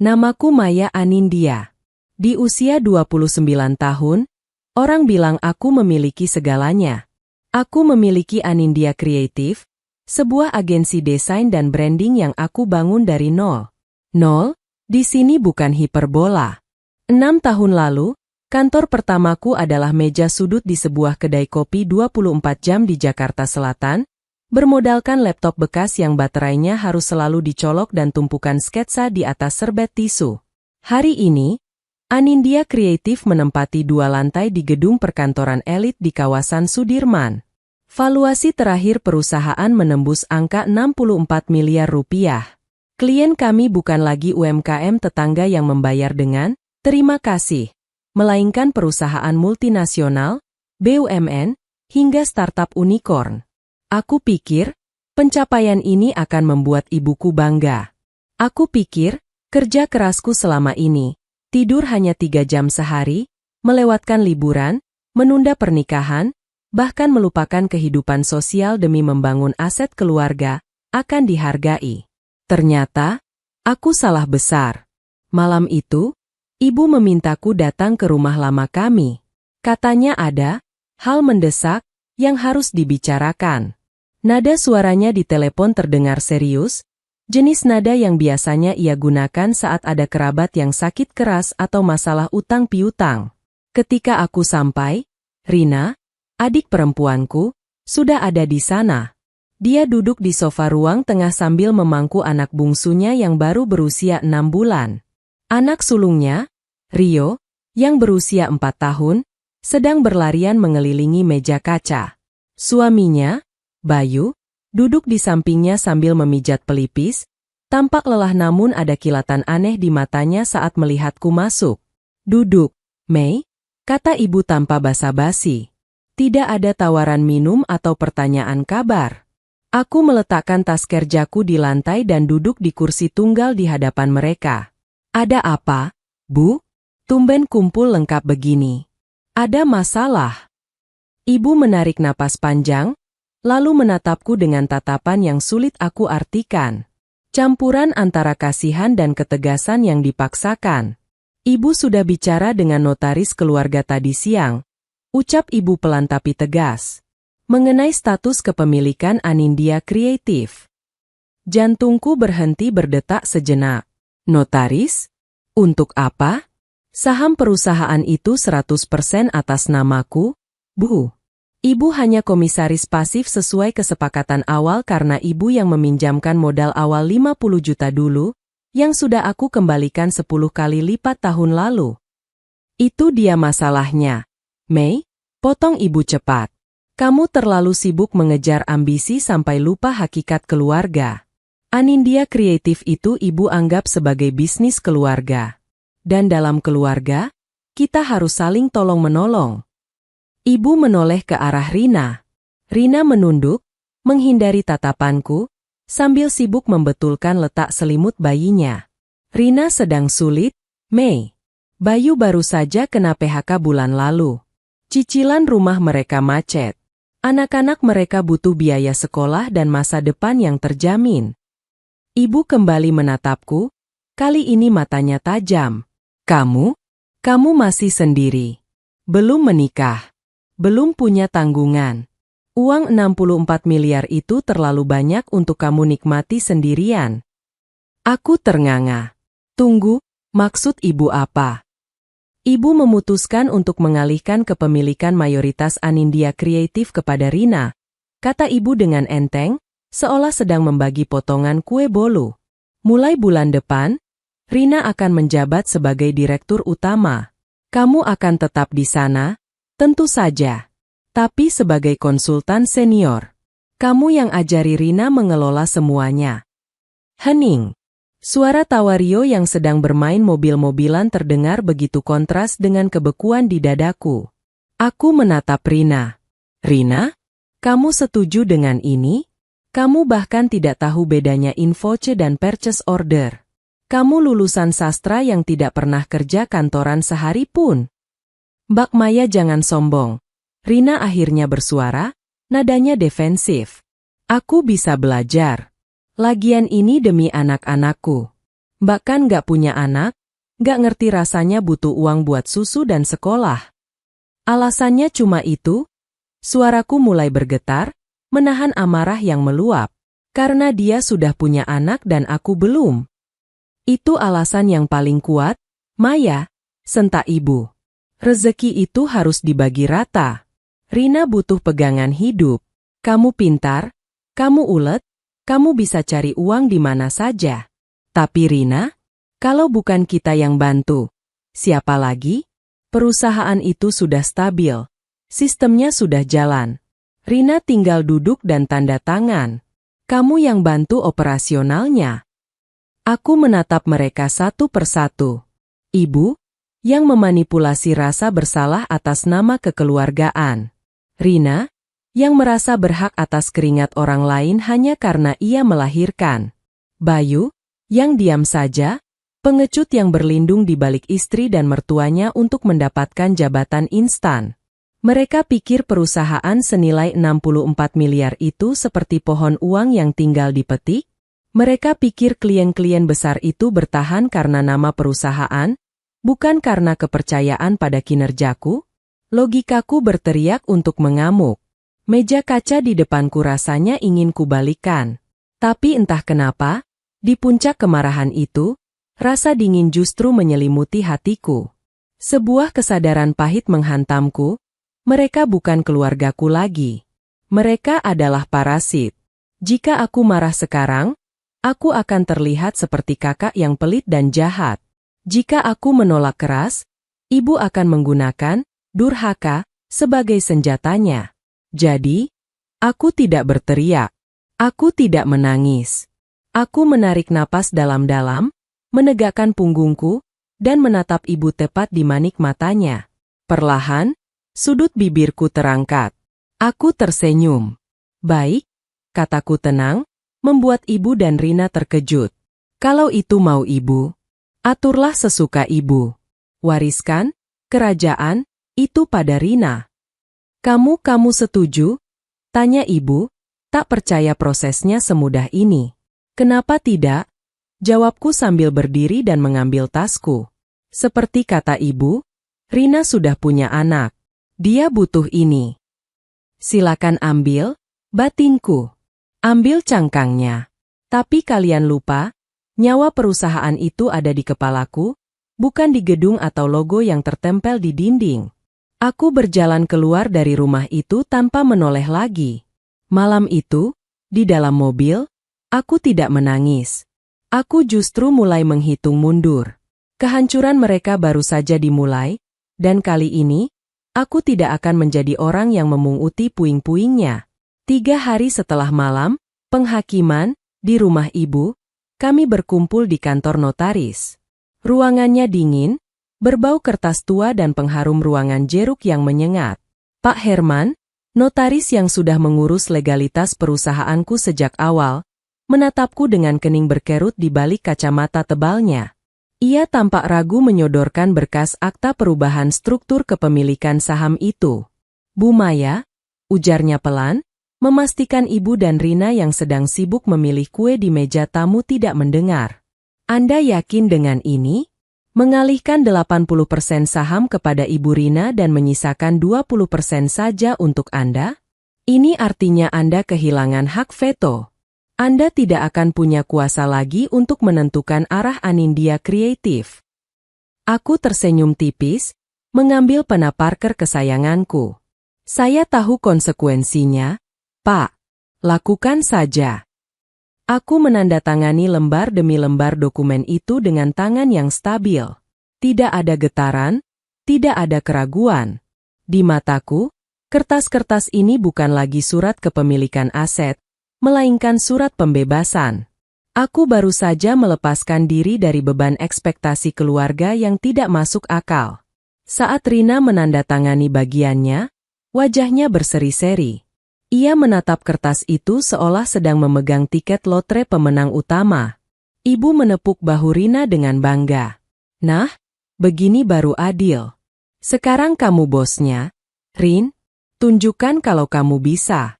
Namaku Maya Anindya. Di usia 29 tahun, orang bilang aku memiliki segalanya. Aku memiliki Anindya Creative, sebuah agensi desain dan branding yang aku bangun dari nol. Nol, di sini bukan hiperbola. 6 tahun lalu, kantor pertamaku adalah meja sudut di sebuah kedai kopi 24 jam di Jakarta Selatan, bermodalkan laptop bekas yang baterainya harus selalu dicolok dan tumpukan sketsa di atas serbet tisu. Hari ini, Anindya Creative menempati 2 lantai di gedung perkantoran elit di kawasan Sudirman. Valuasi terakhir perusahaan menembus angka 64 miliar rupiah. Klien kami bukan lagi UMKM tetangga yang membayar dengan terima kasih, melainkan perusahaan multinasional, BUMN, hingga startup unicorn. Aku pikir, pencapaian ini akan membuat ibuku bangga. Aku pikir, kerja kerasku selama ini, tidur hanya 3 jam sehari, melewatkan liburan, menunda pernikahan, bahkan melupakan kehidupan sosial demi membangun aset keluarga, akan dihargai. Ternyata, aku salah besar. Malam itu, ibu memintaku datang ke rumah lama kami. Katanya ada hal mendesak yang harus dibicarakan. Nada suaranya di telepon terdengar serius, jenis nada yang biasanya ia gunakan saat ada kerabat yang sakit keras atau masalah utang piutang. Ketika aku sampai, Rina, adik perempuanku, sudah ada di sana. Dia duduk di sofa ruang tengah sambil memangku anak bungsunya yang baru berusia 6 bulan. Anak sulungnya, Rio, yang berusia 4 tahun, sedang berlarian mengelilingi meja kaca. Suaminya, Bayu, duduk di sampingnya sambil memijat pelipis, tampak lelah namun ada kilatan aneh di matanya saat melihatku masuk. Duduk, Mei, kata ibu tanpa basa-basi. Tidak ada tawaran minum atau pertanyaan kabar. Aku meletakkan tas kerjaku di lantai dan duduk di kursi tunggal di hadapan mereka. Ada apa, Bu? Tumben kumpul lengkap begini. Ada masalah. Ibu menarik napas panjang, lalu menatapku dengan tatapan yang sulit aku artikan. Campuran antara kasihan dan ketegasan yang dipaksakan. Ibu sudah bicara dengan notaris keluarga tadi siang, ucap ibu pelan tapi tegas. Mengenai status kepemilikan Anindya Creative. Jantungku berhenti berdetak sejenak. Notaris? Untuk apa? Saham perusahaan itu 100% atas namaku, Bu. Ibu hanya komisaris pasif sesuai kesepakatan awal karena ibu yang meminjamkan modal awal 50 juta dulu, yang sudah aku kembalikan 10 kali lipat tahun lalu. Itu dia masalahnya. Mei, potong ibu cepat. Kamu terlalu sibuk mengejar ambisi sampai lupa hakikat keluarga. Anindya Creative itu ibu anggap sebagai bisnis keluarga. Dan dalam keluarga, kita harus saling tolong-menolong. Ibu menoleh ke arah Rina. Rina menunduk, menghindari tatapanku, sambil sibuk membetulkan letak selimut bayinya. Rina sedang sulit, Mei. Bayu baru saja kena PHK bulan lalu. Cicilan rumah mereka macet. Anak-anak mereka butuh biaya sekolah dan masa depan yang terjamin. Ibu kembali menatapku, kali ini matanya tajam. Kamu masih sendiri. Belum menikah. Belum punya tanggungan. Uang 64 miliar itu terlalu banyak untuk kamu nikmati sendirian. Aku ternganga. Tunggu, maksud ibu apa? Ibu memutuskan untuk mengalihkan kepemilikan mayoritas Anindya Creative kepada Rina, kata ibu dengan enteng, seolah sedang membagi potongan kue bolu. Mulai bulan depan, Rina akan menjabat sebagai direktur utama. Kamu akan tetap di sana? Tentu saja. Tapi sebagai konsultan senior. Kamu yang ajari Rina mengelola semuanya. Hening. Suara tawa Rio yang sedang bermain mobil-mobilan terdengar begitu kontras dengan kebekuan di dadaku. Aku menatap Rina. Rina? Kamu setuju dengan ini? Kamu bahkan tidak tahu bedanya invoice dan purchase order. Kamu lulusan sastra yang tidak pernah kerja kantoran sehari pun. Mbak Maya jangan sombong. Rina akhirnya bersuara, nadanya defensif. Aku bisa belajar. Lagian ini demi anak-anakku. Bahkan gak punya anak, gak ngerti rasanya butuh uang buat susu dan sekolah. Alasannya cuma itu? Suaraku mulai bergetar, menahan amarah yang meluap. Karena dia sudah punya anak dan aku belum. Itu alasan yang paling kuat, Maya, sentak ibu. Rezeki itu harus dibagi rata. Rina butuh pegangan hidup. Kamu pintar, kamu ulet, kamu bisa cari uang di mana saja. Tapi Rina, kalau bukan kita yang bantu, siapa lagi? Perusahaan itu sudah stabil, sistemnya sudah jalan. Rina tinggal duduk dan tanda tangan. Kamu yang bantu operasionalnya. Aku menatap mereka satu persatu. Ibu, yang memanipulasi rasa bersalah atas nama kekeluargaan. Rina, yang merasa berhak atas keringat orang lain hanya karena ia melahirkan. Bayu, yang diam saja, pengecut yang berlindung di balik istri dan mertuanya untuk mendapatkan jabatan instan. Mereka pikir perusahaan senilai 64 miliar itu seperti pohon uang yang tinggal dipetik? Mereka pikir klien-klien besar itu bertahan karena nama perusahaan, bukan karena kepercayaan pada kinerjaku? Logikaku berteriak untuk mengamuk. Meja kaca di depanku rasanya ingin kubalikan. Tapi entah kenapa, di puncak kemarahan itu, rasa dingin justru menyelimuti hatiku. Sebuah kesadaran pahit menghantamku, mereka bukan keluargaku lagi. Mereka adalah parasit. Jika aku marah sekarang, aku akan terlihat seperti kakak yang pelit dan jahat. Jika aku menolak keras, ibu akan menggunakan durhaka sebagai senjatanya. Jadi, aku tidak berteriak. Aku tidak menangis. Aku menarik napas dalam-dalam, menegakkan punggungku, dan menatap ibu tepat di manik matanya. Perlahan, sudut bibirku terangkat. Aku tersenyum. Baik, kataku tenang, membuat ibu dan Rina terkejut. Kalau itu mau ibu, aturlah sesuka ibu. Wariskan kerajaan itu pada Rina. Kamu setuju? Tanya ibu, tak percaya prosesnya semudah ini. Kenapa tidak? Jawabku sambil berdiri dan mengambil tasku. Seperti kata ibu, Rina sudah punya anak. Dia butuh ini. Silakan ambil, batinku. Ambil cangkangnya. Tapi kalian lupa, nyawa perusahaan itu ada di kepalaku, bukan di gedung atau logo yang tertempel di dinding. Aku berjalan keluar dari rumah itu tanpa menoleh lagi. Malam itu, di dalam mobil, aku tidak menangis. Aku justru mulai menghitung mundur. Kehancuran mereka baru saja dimulai, dan kali ini, aku tidak akan menjadi orang yang memunguti puing-puingnya. 3 hari setelah malam penghakiman, di rumah ibu, kami berkumpul di kantor notaris. Ruangannya dingin, berbau kertas tua dan pengharum ruangan jeruk yang menyengat. Pak Herman, notaris yang sudah mengurus legalitas perusahaanku sejak awal, menatapku dengan kening berkerut di balik kacamata tebalnya. Ia tampak ragu menyodorkan berkas akta perubahan struktur kepemilikan saham itu. Bu Maya, ujarnya pelan, memastikan ibu dan Rina yang sedang sibuk memilih kue di meja tamu tidak mendengar. Anda yakin dengan ini? Mengalihkan 80% saham kepada Ibu Rina dan menyisakan 20% saja untuk Anda? Ini artinya Anda kehilangan hak veto. Anda tidak akan punya kuasa lagi untuk menentukan arah Anindya Kreatif. Aku tersenyum tipis, mengambil pena Parker kesayanganku. Saya tahu konsekuensinya, Pak. Lakukan saja. Aku menandatangani lembar demi lembar dokumen itu dengan tangan yang stabil. Tidak ada getaran, tidak ada keraguan. Di mataku, kertas-kertas ini bukan lagi surat kepemilikan aset, melainkan surat pembebasan. Aku baru saja melepaskan diri dari beban ekspektasi keluarga yang tidak masuk akal. Saat Rina menandatangani bagiannya, wajahnya berseri-seri. Ia menatap kertas itu seolah sedang memegang tiket lotre pemenang utama. Ibu menepuk bahu Rina dengan bangga. Nah, begini baru adil. Sekarang kamu bosnya, Rin. Tunjukkan kalau kamu bisa.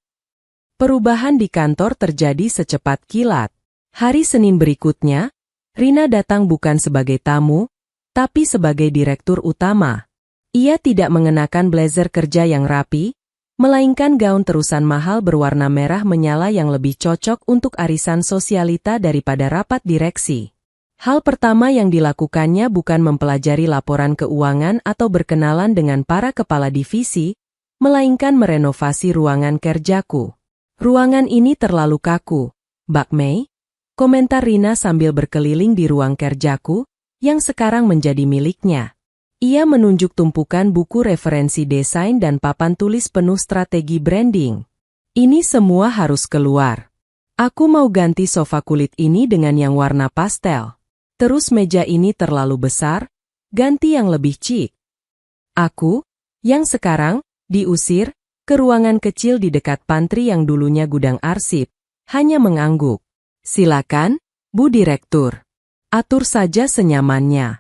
Perubahan di kantor terjadi secepat kilat. Hari Senin berikutnya, Rina datang bukan sebagai tamu, tapi sebagai direktur utama. Ia tidak mengenakan blazer kerja yang rapi, melainkan gaun terusan mahal berwarna merah menyala yang lebih cocok untuk arisan sosialita daripada rapat direksi. Hal pertama yang dilakukannya bukan mempelajari laporan keuangan atau berkenalan dengan para kepala divisi, melainkan merenovasi ruangan kerjaku. Ruangan ini terlalu kaku, Mbak Mei, komentar Rina sambil berkeliling di ruang kerjaku, yang sekarang menjadi miliknya. Ia menunjuk tumpukan buku referensi desain dan papan tulis penuh strategi branding. Ini semua harus keluar. Aku mau ganti sofa kulit ini dengan yang warna pastel. Terus meja ini terlalu besar, ganti yang lebih chic. Aku, yang sekarang, diusir, ke ruangan kecil di dekat pantry yang dulunya gudang arsip, hanya mengangguk. Silakan, Bu Direktur. Atur saja senyamannya.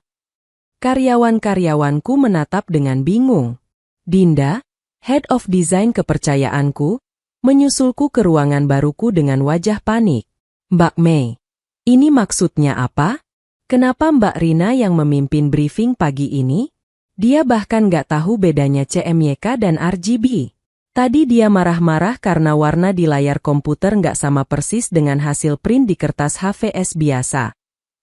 Karyawan-karyawanku menatap dengan bingung. Dinda, Head of Design kepercayaanku, menyusulku ke ruangan baruku dengan wajah panik. Mbak Mei, ini maksudnya apa? Kenapa Mbak Rina yang memimpin briefing pagi ini? Dia bahkan gak tahu bedanya CMYK dan RGB. Tadi dia marah-marah karena warna di layar komputer gak sama persis dengan hasil print di kertas HVS biasa.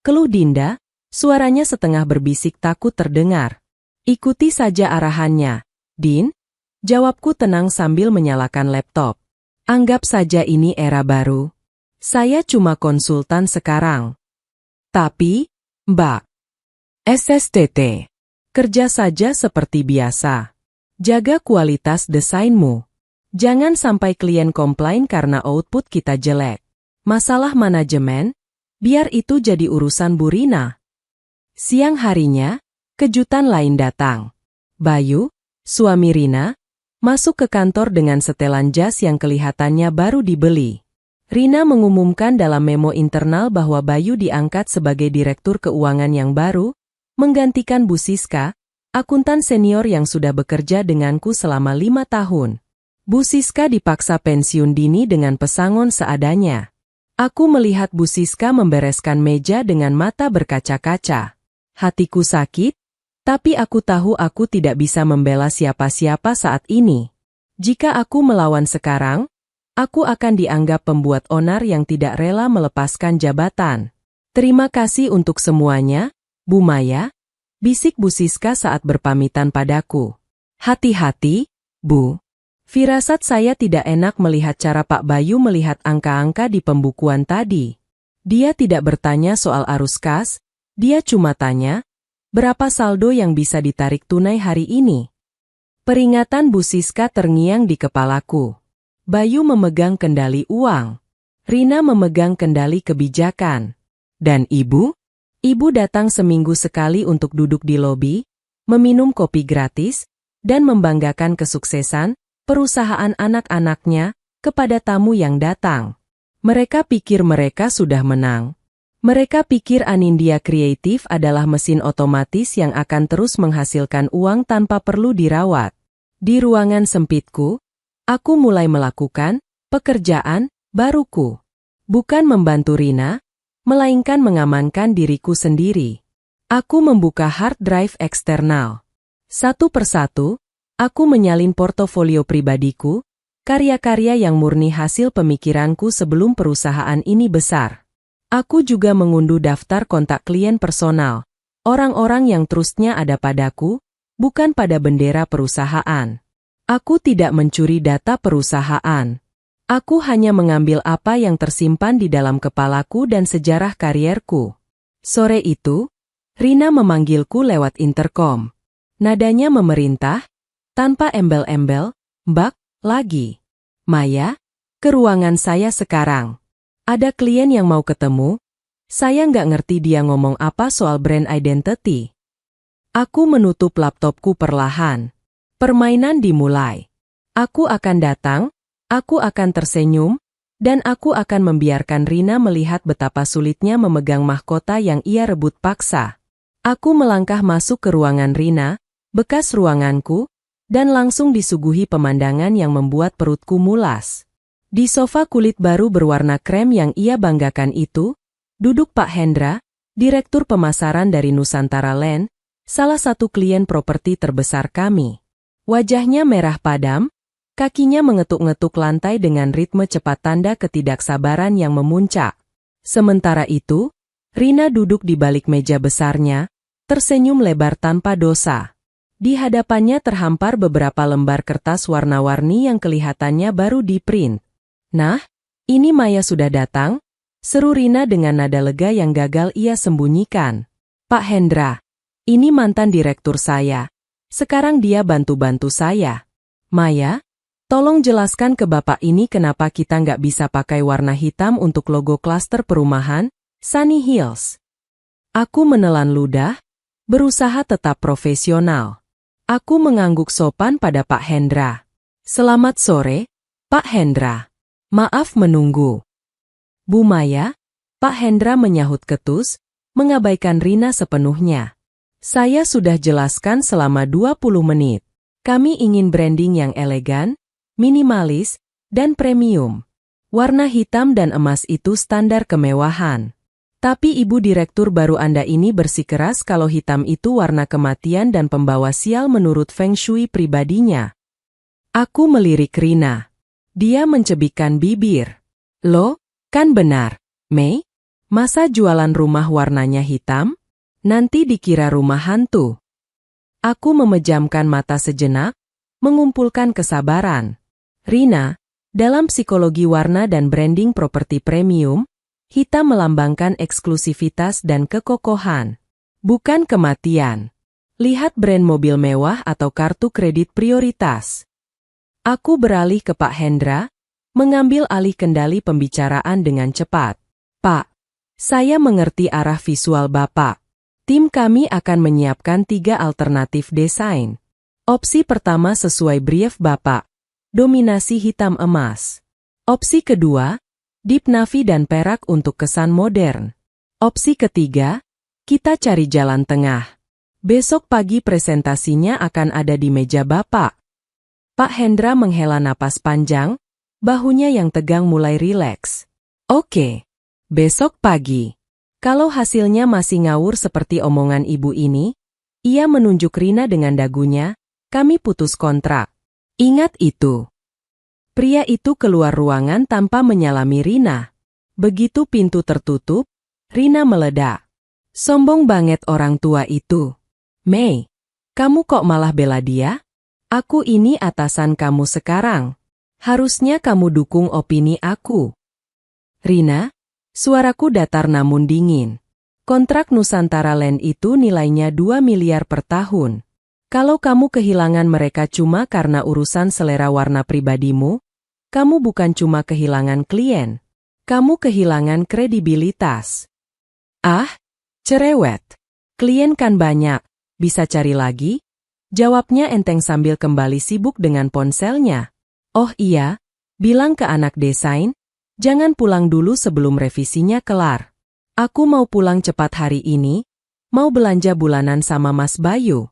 Keluh Dinda. Suaranya setengah berbisik takut terdengar. Ikuti saja arahannya, Din. Jawabku tenang sambil menyalakan laptop. Anggap saja ini era baru. Saya cuma konsultan sekarang. Tapi, Mbak, SSTT, kerja saja seperti biasa. Jaga kualitas desainmu. Jangan sampai klien komplain karena output kita jelek. Masalah manajemen, biar itu jadi urusan Bu Rina. Siang harinya, kejutan lain datang. Bayu, suami Rina, masuk ke kantor dengan setelan jas yang kelihatannya baru dibeli. Rina mengumumkan dalam memo internal bahwa Bayu diangkat sebagai direktur keuangan yang baru, menggantikan Bu Siska, akuntan senior yang sudah bekerja denganku selama 5 tahun. Bu Siska dipaksa pensiun dini dengan pesangon seadanya. Aku melihat Bu Siska membereskan meja dengan mata berkaca-kaca. Hatiku sakit, tapi aku tahu aku tidak bisa membela siapa-siapa saat ini. Jika aku melawan sekarang, aku akan dianggap pembuat onar yang tidak rela melepaskan jabatan. Terima kasih untuk semuanya, Bu Maya, bisik Bu Siska saat berpamitan padaku. Hati-hati, Bu. Firasat saya tidak enak melihat cara Pak Bayu melihat angka-angka di pembukuan tadi. Dia tidak bertanya soal arus kas. Dia cuma tanya, berapa saldo yang bisa ditarik tunai hari ini? Peringatan Bu Siska terngiang di kepalaku. Bayu memegang kendali uang. Rina memegang kendali kebijakan. Dan Ibu? Ibu datang seminggu sekali untuk duduk di lobi, meminum kopi gratis, dan membanggakan kesuksesan perusahaan anak-anaknya kepada tamu yang datang. Mereka pikir mereka sudah menang. Mereka pikir Anindya Kreatif adalah mesin otomatis yang akan terus menghasilkan uang tanpa perlu dirawat. Di ruangan sempitku, aku mulai melakukan pekerjaan baruku. Bukan membantu Rina, melainkan mengamankan diriku sendiri. Aku membuka hard drive eksternal. Satu persatu, aku menyalin portofolio pribadiku, karya-karya yang murni hasil pemikiranku sebelum perusahaan ini besar. Aku juga mengunduh daftar kontak klien personal, orang-orang yang trustnya ada padaku, bukan pada bendera perusahaan. Aku tidak mencuri data perusahaan. Aku hanya mengambil apa yang tersimpan di dalam kepalaku dan sejarah karierku. Sore itu, Rina memanggilku lewat intercom. Nadanya memerintah, tanpa embel-embel, "Mbak, lagi. Maya, ke ruangan saya sekarang. Ada klien yang mau ketemu, saya nggak ngerti dia ngomong apa soal brand identity." Aku menutup laptopku perlahan. Permainan dimulai. Aku akan datang, aku akan tersenyum, dan aku akan membiarkan Rina melihat betapa sulitnya memegang mahkota yang ia rebut paksa. Aku melangkah masuk ke ruangan Rina, bekas ruanganku, dan langsung disuguhi pemandangan yang membuat perutku mulas. Di sofa kulit baru berwarna krem yang ia banggakan itu, duduk Pak Hendra, Direktur pemasaran dari Nusantara Land, salah satu klien properti terbesar kami. Wajahnya merah padam, kakinya mengetuk-ngetuk lantai dengan ritme cepat tanda ketidaksabaran yang memuncak. Sementara itu, Rina duduk di balik meja besarnya, tersenyum lebar tanpa dosa. Di hadapannya terhampar beberapa lembar kertas warna-warni yang kelihatannya baru di-print. "Nah, ini Maya sudah datang," seru Rina dengan nada lega yang gagal ia sembunyikan. "Pak Hendra, ini mantan direktur saya. Sekarang dia bantu-bantu saya. Maya, tolong jelaskan ke Bapak ini kenapa kita nggak bisa pakai warna hitam untuk logo klaster perumahan, Sunny Hills." Aku menelan ludah, berusaha tetap profesional. Aku mengangguk sopan pada Pak Hendra. "Selamat sore, Pak Hendra. Maaf menunggu." "Bu Maya," Pak Hendra menyahut ketus, mengabaikan Rina sepenuhnya. "Saya sudah jelaskan selama 20 menit. Kami ingin branding yang elegan, minimalis, dan premium. Warna hitam dan emas itu standar kemewahan. Tapi Ibu Direktur baru Anda ini bersikeras kalau hitam itu warna kematian dan pembawa sial menurut Feng Shui pribadinya." Aku melirik Rina. Dia mencebikkan bibir. "Loh, kan benar, Mei? Masa jualan rumah warnanya hitam? Nanti dikira rumah hantu." Aku memejamkan mata sejenak, mengumpulkan kesabaran. "Rina, dalam psikologi warna dan branding properti premium, hitam melambangkan eksklusivitas dan kekokohan, bukan kematian. Lihat brand mobil mewah atau kartu kredit prioritas." Aku beralih ke Pak Hendra, mengambil alih kendali pembicaraan dengan cepat. "Pak, saya mengerti arah visual Bapak. Tim kami akan menyiapkan 3 alternatif desain. Opsi pertama sesuai brief Bapak, dominasi hitam emas. Opsi kedua, deep navy dan perak untuk kesan modern. Opsi ketiga, kita cari jalan tengah. Besok pagi presentasinya akan ada di meja Bapak." Pak Hendra menghela napas panjang, bahunya yang tegang mulai rileks. "Oke, besok pagi. Kalau hasilnya masih ngawur seperti omongan ibu ini," ia menunjuk Rina dengan dagunya, "kami putus kontrak. Ingat itu." Pria itu keluar ruangan tanpa menyalami Rina. Begitu pintu tertutup, Rina meledak. "Sombong banget orang tua itu. Mei, kamu kok malah bela dia? Aku ini atasan kamu sekarang. Harusnya kamu dukung opini aku." "Rina," suaraku datar namun dingin. "Kontrak Nusantara Land itu nilainya 2 miliar per tahun. Kalau kamu kehilangan mereka cuma karena urusan selera warna pribadimu, kamu bukan cuma kehilangan klien, kamu kehilangan kredibilitas." "Ah, cerewet. Klien kan banyak, bisa cari lagi?" jawabnya enteng sambil kembali sibuk dengan ponselnya. "Oh iya, bilang ke anak desain, jangan pulang dulu sebelum revisinya kelar. Aku mau pulang cepat hari ini, mau belanja bulanan sama Mas Bayu."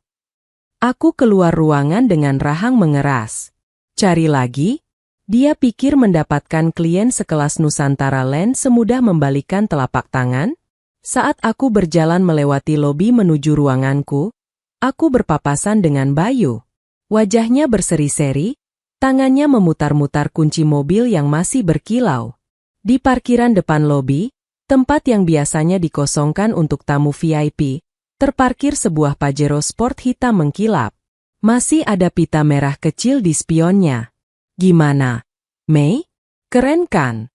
Aku keluar ruangan dengan rahang mengeras. Cari lagi? Dia pikir mendapatkan klien sekelas Nusantara Land semudah membalikan telapak tangan? Saat aku berjalan melewati lobi menuju ruanganku, aku berpapasan dengan Bayu. Wajahnya berseri-seri, tangannya memutar-mutar kunci mobil yang masih berkilau. Di parkiran depan lobi, tempat yang biasanya dikosongkan untuk tamu VIP, terparkir sebuah Pajero Sport hitam mengkilap. Masih ada pita merah kecil di spionnya. "Gimana, Mei? Keren kan?"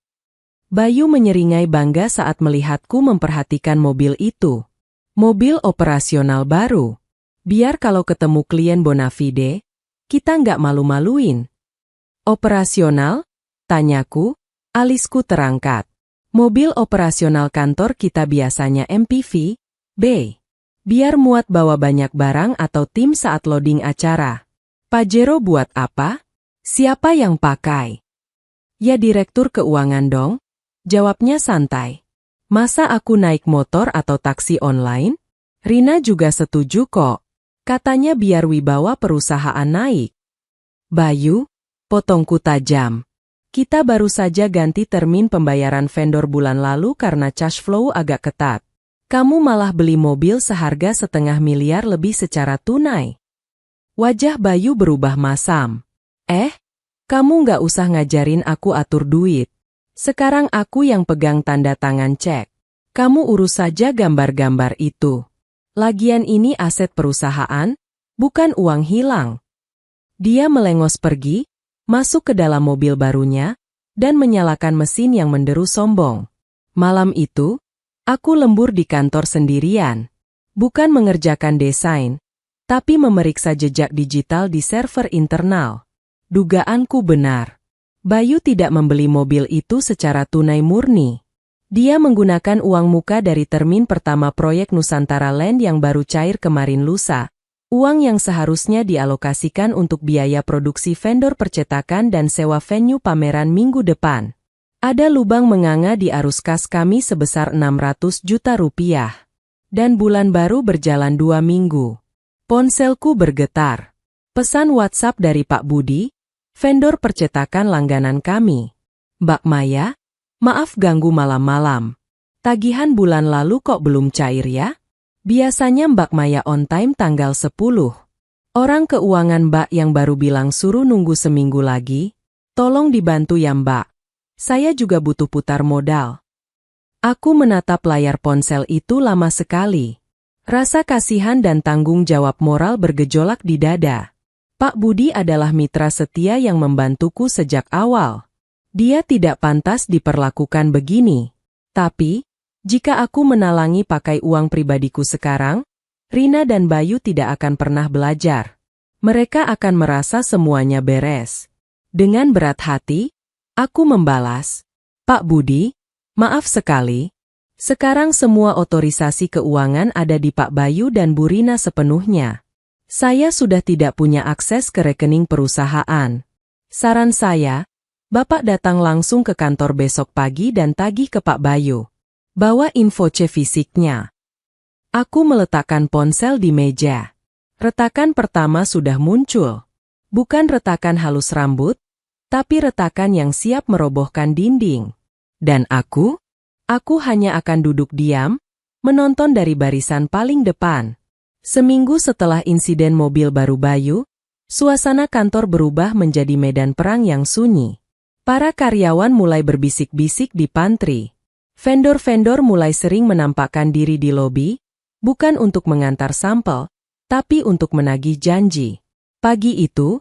Bayu menyeringai bangga saat melihatku memperhatikan mobil itu. "Mobil operasional baru. Biar kalau ketemu klien bonafide, kita nggak malu-maluin." "Operasional?" tanyaku, alisku terangkat. "Mobil operasional kantor kita biasanya MPV, B. Biar muat bawa banyak barang atau tim saat loading acara. Pajero buat apa? Siapa yang pakai?" "Ya direktur keuangan dong," jawabnya santai. "Masa aku naik motor atau taksi online?" Rina juga setuju kok. Katanya biar wibawa perusahaan naik. "Bayu," potongku tajam. "Kita baru saja ganti termin pembayaran vendor bulan lalu karena cash flow agak ketat. Kamu malah beli mobil seharga 500 000 lebih secara tunai. Wajah Bayu berubah masam. Kamu nggak usah ngajarin aku atur duit. Sekarang aku yang pegang tanda tangan cek. Kamu urus saja gambar-gambar itu. Lagian ini aset perusahaan, bukan uang hilang. Dia melengos pergi, masuk ke dalam mobil barunya, dan menyalakan mesin yang menderu sombong. Malam itu, aku lembur di kantor sendirian. Bukan mengerjakan desain, tapi memeriksa jejak digital di server internal. Dugaanku benar. Bayu tidak membeli mobil itu secara tunai murni. Dia menggunakan uang muka dari termin pertama proyek Nusantara Land yang baru cair kemarin lusa. Uang yang seharusnya dialokasikan untuk biaya produksi vendor percetakan dan sewa venue pameran minggu depan. Ada lubang menganga di arus kas kami sebesar 600 juta rupiah. Dan bulan baru berjalan 2 minggu. Ponselku bergetar. Pesan WhatsApp dari Pak Budi, vendor percetakan langganan kami. Mbak Maya, maaf ganggu malam-malam. Tagihan bulan lalu kok belum cair ya? Biasanya Mbak Maya on time tanggal 10. Orang keuangan Mbak yang baru bilang suruh nunggu seminggu lagi. Tolong dibantu ya Mbak. Saya juga butuh putar modal. Aku menatap layar ponsel itu lama sekali. Rasa kasihan dan tanggung jawab moral bergejolak di dada. Pak Budi adalah mitra setia yang membantuku sejak awal. Dia tidak pantas diperlakukan begini. Tapi, jika aku menalangi pakai uang pribadiku sekarang, Rina dan Bayu tidak akan pernah belajar. Mereka akan merasa semuanya beres. Dengan berat hati, aku membalas, Pak Budi, maaf sekali. Sekarang semua otorisasi keuangan ada di Pak Bayu dan Bu Rina sepenuhnya. Saya sudah tidak punya akses ke rekening perusahaan. Saran saya, Bapak datang langsung ke kantor besok pagi dan tagih ke Pak Bayu. Bawa info C fisiknya. Aku meletakkan ponsel di meja. Retakan pertama sudah muncul. Bukan retakan halus rambut, tapi retakan yang siap merobohkan dinding. Dan aku hanya akan duduk diam, menonton dari barisan paling depan. Seminggu setelah insiden mobil baru Bayu, suasana kantor berubah menjadi medan perang yang sunyi. Para karyawan mulai berbisik-bisik di pantry. Vendor-vendor mulai sering menampakkan diri di lobi, bukan untuk mengantar sampel, tapi untuk menagih janji. Pagi itu,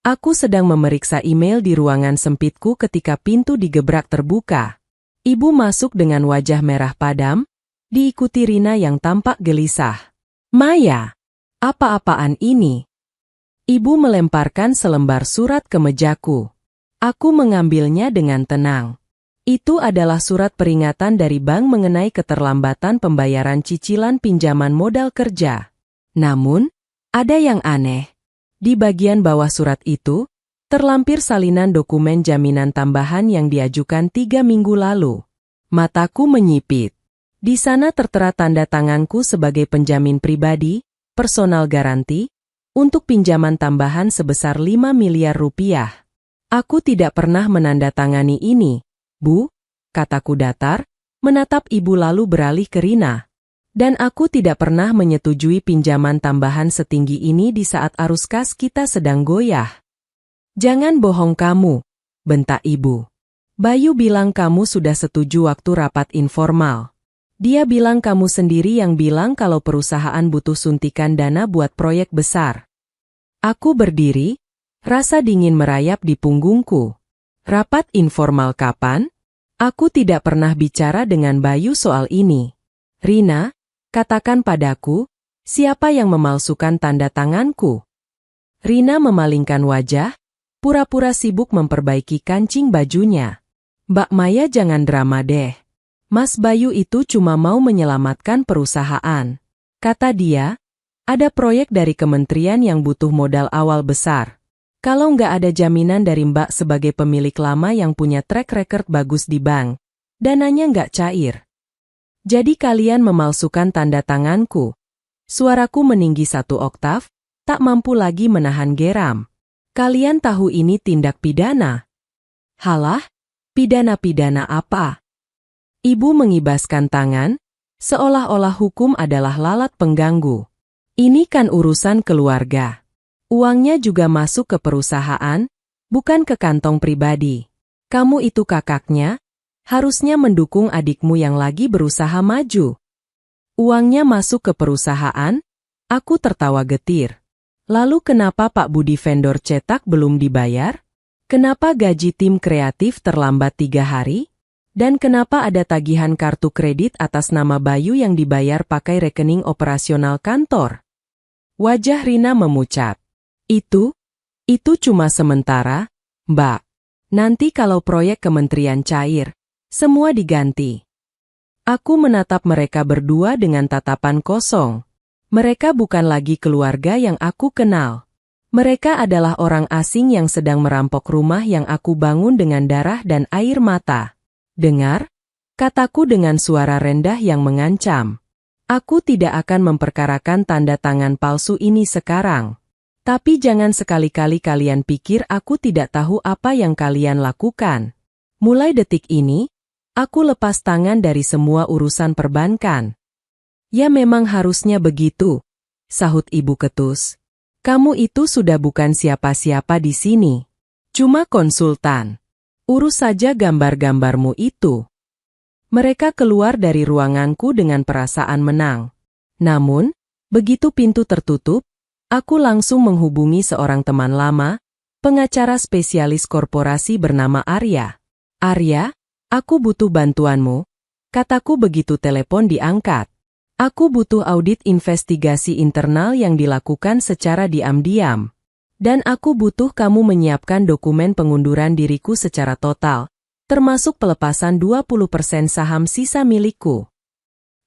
aku sedang memeriksa email di ruangan sempitku ketika pintu digebrak terbuka. Ibu masuk dengan wajah merah padam, diikuti Rina yang tampak gelisah. Maya, apa-apaan ini? Ibu melemparkan selembar surat ke mejaku. Aku mengambilnya dengan tenang. Itu adalah surat peringatan dari bank mengenai keterlambatan pembayaran cicilan pinjaman modal kerja. Namun, ada yang aneh. Di bagian bawah surat itu, terlampir salinan dokumen jaminan tambahan yang diajukan 3 minggu lalu. Mataku menyipit. Di sana tertera tanda tanganku sebagai penjamin pribadi, personal garanti, untuk pinjaman tambahan sebesar 5 miliar rupiah. Aku tidak pernah menandatangani ini, Bu, kataku datar, menatap ibu lalu beralih ke Rina. Dan aku tidak pernah menyetujui pinjaman tambahan setinggi ini di saat arus kas kita sedang goyah. Jangan bohong kamu, bentak ibu. Bayu bilang kamu sudah setuju waktu rapat informal. Dia bilang kamu sendiri yang bilang kalau perusahaan butuh suntikan dana buat proyek besar. Aku berdiri, rasa dingin merayap di punggungku. Rapat informal kapan? Aku tidak pernah bicara dengan Bayu soal ini. Rina, katakan padaku, siapa yang memalsukan tanda tanganku? Rina memalingkan wajah, pura-pura sibuk memperbaiki kancing bajunya. Mbak Maya jangan drama deh. Mas Bayu itu cuma mau menyelamatkan perusahaan. Kata dia, ada proyek dari kementerian yang butuh modal awal besar. Kalau nggak ada jaminan dari Mbak sebagai pemilik lama yang punya track record bagus di bank, dananya nggak cair. Jadi kalian memalsukan tanda tanganku. Suaraku meninggi 1 oktav, tak mampu lagi menahan geram. Kalian tahu ini tindak pidana. Halah, pidana-pidana apa? Ibu mengibaskan tangan, Seolah-olah hukum adalah lalat pengganggu. Ini kan urusan keluarga. Uangnya juga masuk ke perusahaan, bukan ke kantong pribadi. Kamu itu kakaknya, harusnya mendukung adikmu yang lagi berusaha maju. Uangnya masuk ke perusahaan? Aku tertawa getir. Lalu kenapa Pak Budi vendor cetak belum dibayar? Kenapa gaji tim kreatif terlambat 3 hari? Dan kenapa ada tagihan kartu kredit atas nama Bayu yang dibayar pakai rekening operasional kantor? Wajah Rina memucat. Itu cuma sementara, Mbak. Nanti kalau proyek kementerian cair, semua diganti. Aku menatap mereka berdua dengan tatapan kosong. Mereka bukan lagi keluarga yang aku kenal. Mereka adalah orang asing yang sedang merampok rumah yang aku bangun dengan darah dan air mata. Dengar, kataku dengan suara rendah yang mengancam. Aku tidak akan memperkarakan tanda tangan palsu ini sekarang. Tapi jangan sekali-kali kalian pikir aku tidak tahu apa yang kalian lakukan. Mulai detik ini, aku lepas tangan dari semua urusan perbankan. Ya memang harusnya begitu, sahut Ibu Ketus. Kamu itu sudah bukan siapa-siapa di sini. Cuma konsultan. Urus saja gambar-gambarmu itu. Mereka keluar dari ruanganku dengan perasaan menang. Namun, begitu pintu tertutup, aku langsung menghubungi seorang teman lama, pengacara spesialis korporasi bernama Arya. Arya, aku butuh bantuanmu, kataku begitu telepon diangkat. Aku butuh audit investigasi internal yang dilakukan secara diam-diam. Dan aku butuh kamu menyiapkan dokumen pengunduran diriku secara total, termasuk pelepasan 20% saham sisa milikku.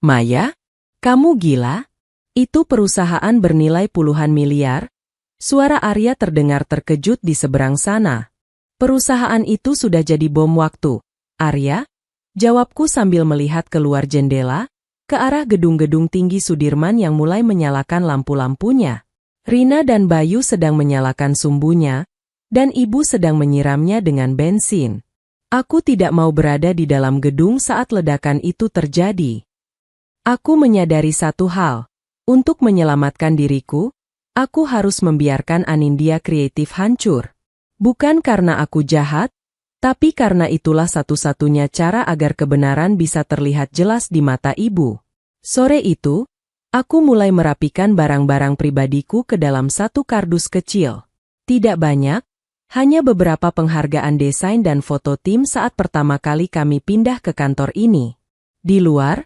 Maya? Kamu gila? Itu perusahaan bernilai puluhan miliar? Suara Arya terdengar terkejut di seberang sana. Perusahaan itu sudah jadi bom waktu. Arya? Jawabku sambil melihat keluar jendela, ke arah gedung-gedung tinggi Sudirman yang mulai menyalakan lampu-lampunya. Rina dan Bayu sedang menyalakan sumbunya, dan Ibu sedang menyiramnya dengan bensin. Aku tidak mau berada di dalam gedung saat ledakan itu terjadi. Aku menyadari satu hal, untuk menyelamatkan diriku, aku harus membiarkan Anindya Kreatif hancur. Bukan karena aku jahat, tapi karena itulah satu-satunya cara agar kebenaran bisa terlihat jelas di mata Ibu. Sore itu, aku mulai merapikan barang-barang pribadiku ke dalam satu kardus kecil. Tidak banyak, hanya beberapa penghargaan desain dan foto tim saat pertama kali kami pindah ke kantor ini. Di luar,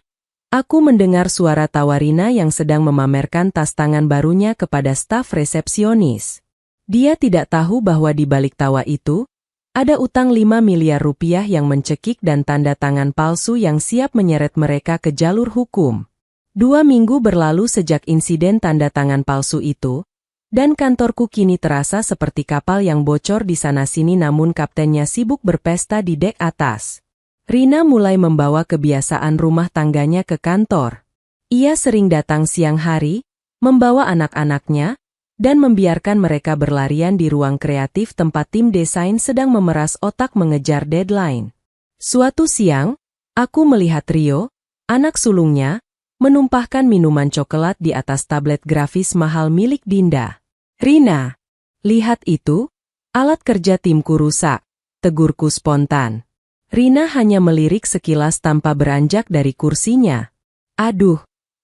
aku mendengar suara tawa Rina yang sedang memamerkan tas tangan barunya kepada staf resepsionis. Dia tidak tahu bahwa di balik tawa itu, ada utang 5 miliar rupiah yang mencekik dan tanda tangan palsu yang siap menyeret mereka ke jalur hukum. 2 minggu berlalu sejak insiden tanda tangan palsu itu, dan kantorku kini terasa seperti kapal yang bocor di sana-sini namun kaptennya sibuk berpesta di dek atas. Rina mulai membawa kebiasaan rumah tangganya ke kantor. Ia sering datang siang hari, membawa anak-anaknya, dan membiarkan mereka berlarian di ruang kreatif tempat tim desain sedang memeras otak mengejar deadline. Suatu siang, aku melihat Rio, anak sulungnya, menumpahkan minuman coklat di atas tablet grafis mahal milik Dinda. Rina, lihat itu, alat kerja timku rusak, tegurku spontan. Rina hanya melirik sekilas tanpa beranjak dari kursinya. Aduh,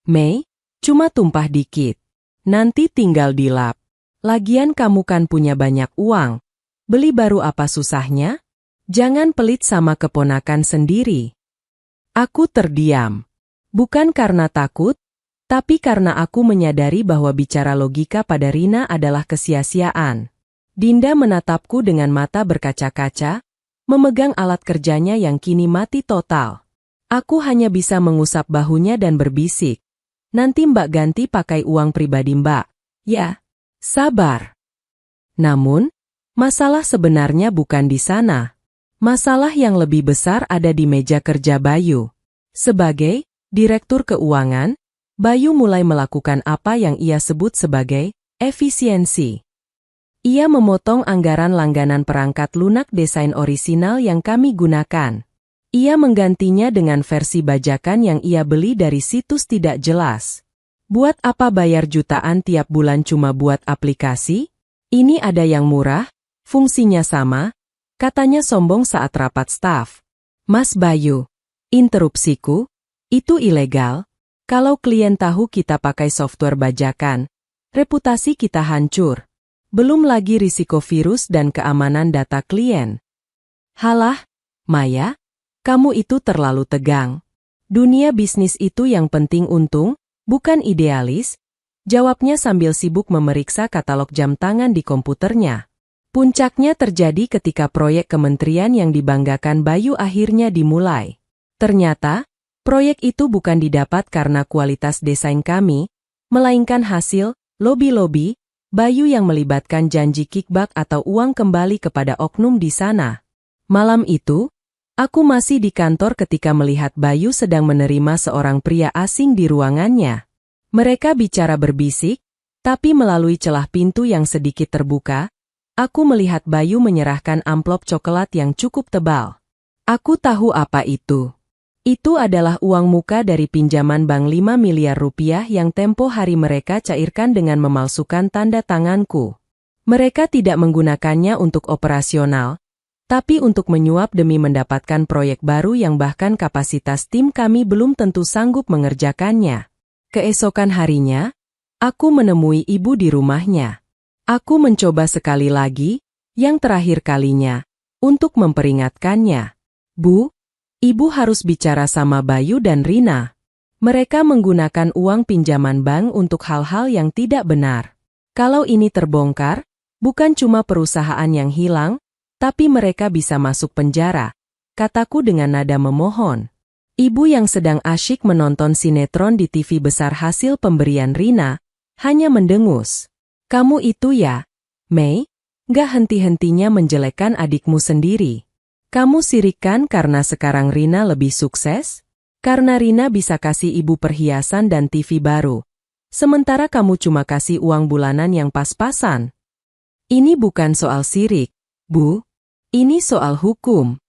Mei, cuma tumpah dikit. Nanti tinggal dilap. Lagian kamu kan punya banyak uang. Beli baru apa susahnya? Jangan pelit sama keponakan sendiri. Aku terdiam. Bukan karena takut, tapi karena aku menyadari bahwa bicara logika pada Rina adalah kesia-siaan. Dinda menatapku dengan mata berkaca-kaca, memegang alat kerjanya yang kini mati total. Aku hanya bisa mengusap bahunya dan berbisik. Nanti Mbak ganti pakai uang pribadi Mbak. Ya, sabar. Namun, masalah sebenarnya bukan di sana. Masalah yang lebih besar ada di meja kerja Bayu. Sebagai Direktur Keuangan, Bayu mulai melakukan apa yang ia sebut sebagai efisiensi. Ia memotong anggaran langganan perangkat lunak desain orisinal yang kami gunakan. Ia menggantinya dengan versi bajakan yang ia beli dari situs tidak jelas. Buat apa bayar jutaan tiap bulan cuma buat aplikasi? Ini ada yang murah, fungsinya sama, katanya sombong saat rapat staf. Mas Bayu, interupsiku, itu ilegal. Kalau klien tahu kita pakai software bajakan, reputasi kita hancur. Belum lagi risiko virus dan keamanan data klien. Halah, Maya, kamu itu terlalu tegang. Dunia bisnis itu yang penting untung, bukan idealis, jawabnya sambil sibuk memeriksa katalog jam tangan di komputernya. Puncaknya terjadi ketika proyek kementerian yang dibanggakan Bayu akhirnya dimulai. Ternyata, proyek itu bukan didapat karena kualitas desain kami, melainkan hasil, lobi-lobi, Bayu yang melibatkan janji kickback atau uang kembali kepada oknum di sana. Malam itu, aku masih di kantor ketika melihat Bayu sedang menerima seorang pria asing di ruangannya. Mereka bicara berbisik, tapi melalui celah pintu yang sedikit terbuka, aku melihat Bayu menyerahkan amplop coklat yang cukup tebal. Aku tahu apa itu. Itu adalah uang muka dari pinjaman bank 5 miliar rupiah yang tempo hari mereka cairkan dengan memalsukan tanda tanganku. Mereka tidak menggunakannya untuk operasional, tapi untuk menyuap demi mendapatkan proyek baru yang bahkan kapasitas tim kami belum tentu sanggup mengerjakannya. Keesokan harinya, aku menemui ibu di rumahnya. Aku mencoba sekali lagi, yang terakhir kalinya, untuk memperingatkannya. Bu, Ibu harus bicara sama Bayu dan Rina. Mereka menggunakan uang pinjaman bank untuk hal-hal yang tidak benar. Kalau ini terbongkar, bukan cuma perusahaan yang hilang, tapi mereka bisa masuk penjara, kataku dengan nada memohon. Ibu yang sedang asyik menonton sinetron di TV besar hasil pemberian Rina, hanya mendengus. Kamu itu ya, Mei, gak henti-hentinya menjelekkan adikmu sendiri. Kamu sirikan karena sekarang Rina lebih sukses? Karena Rina bisa kasih ibu perhiasan dan TV baru. Sementara kamu cuma kasih uang bulanan yang pas-pasan. Ini bukan soal sirik, Bu. Ini soal hukum.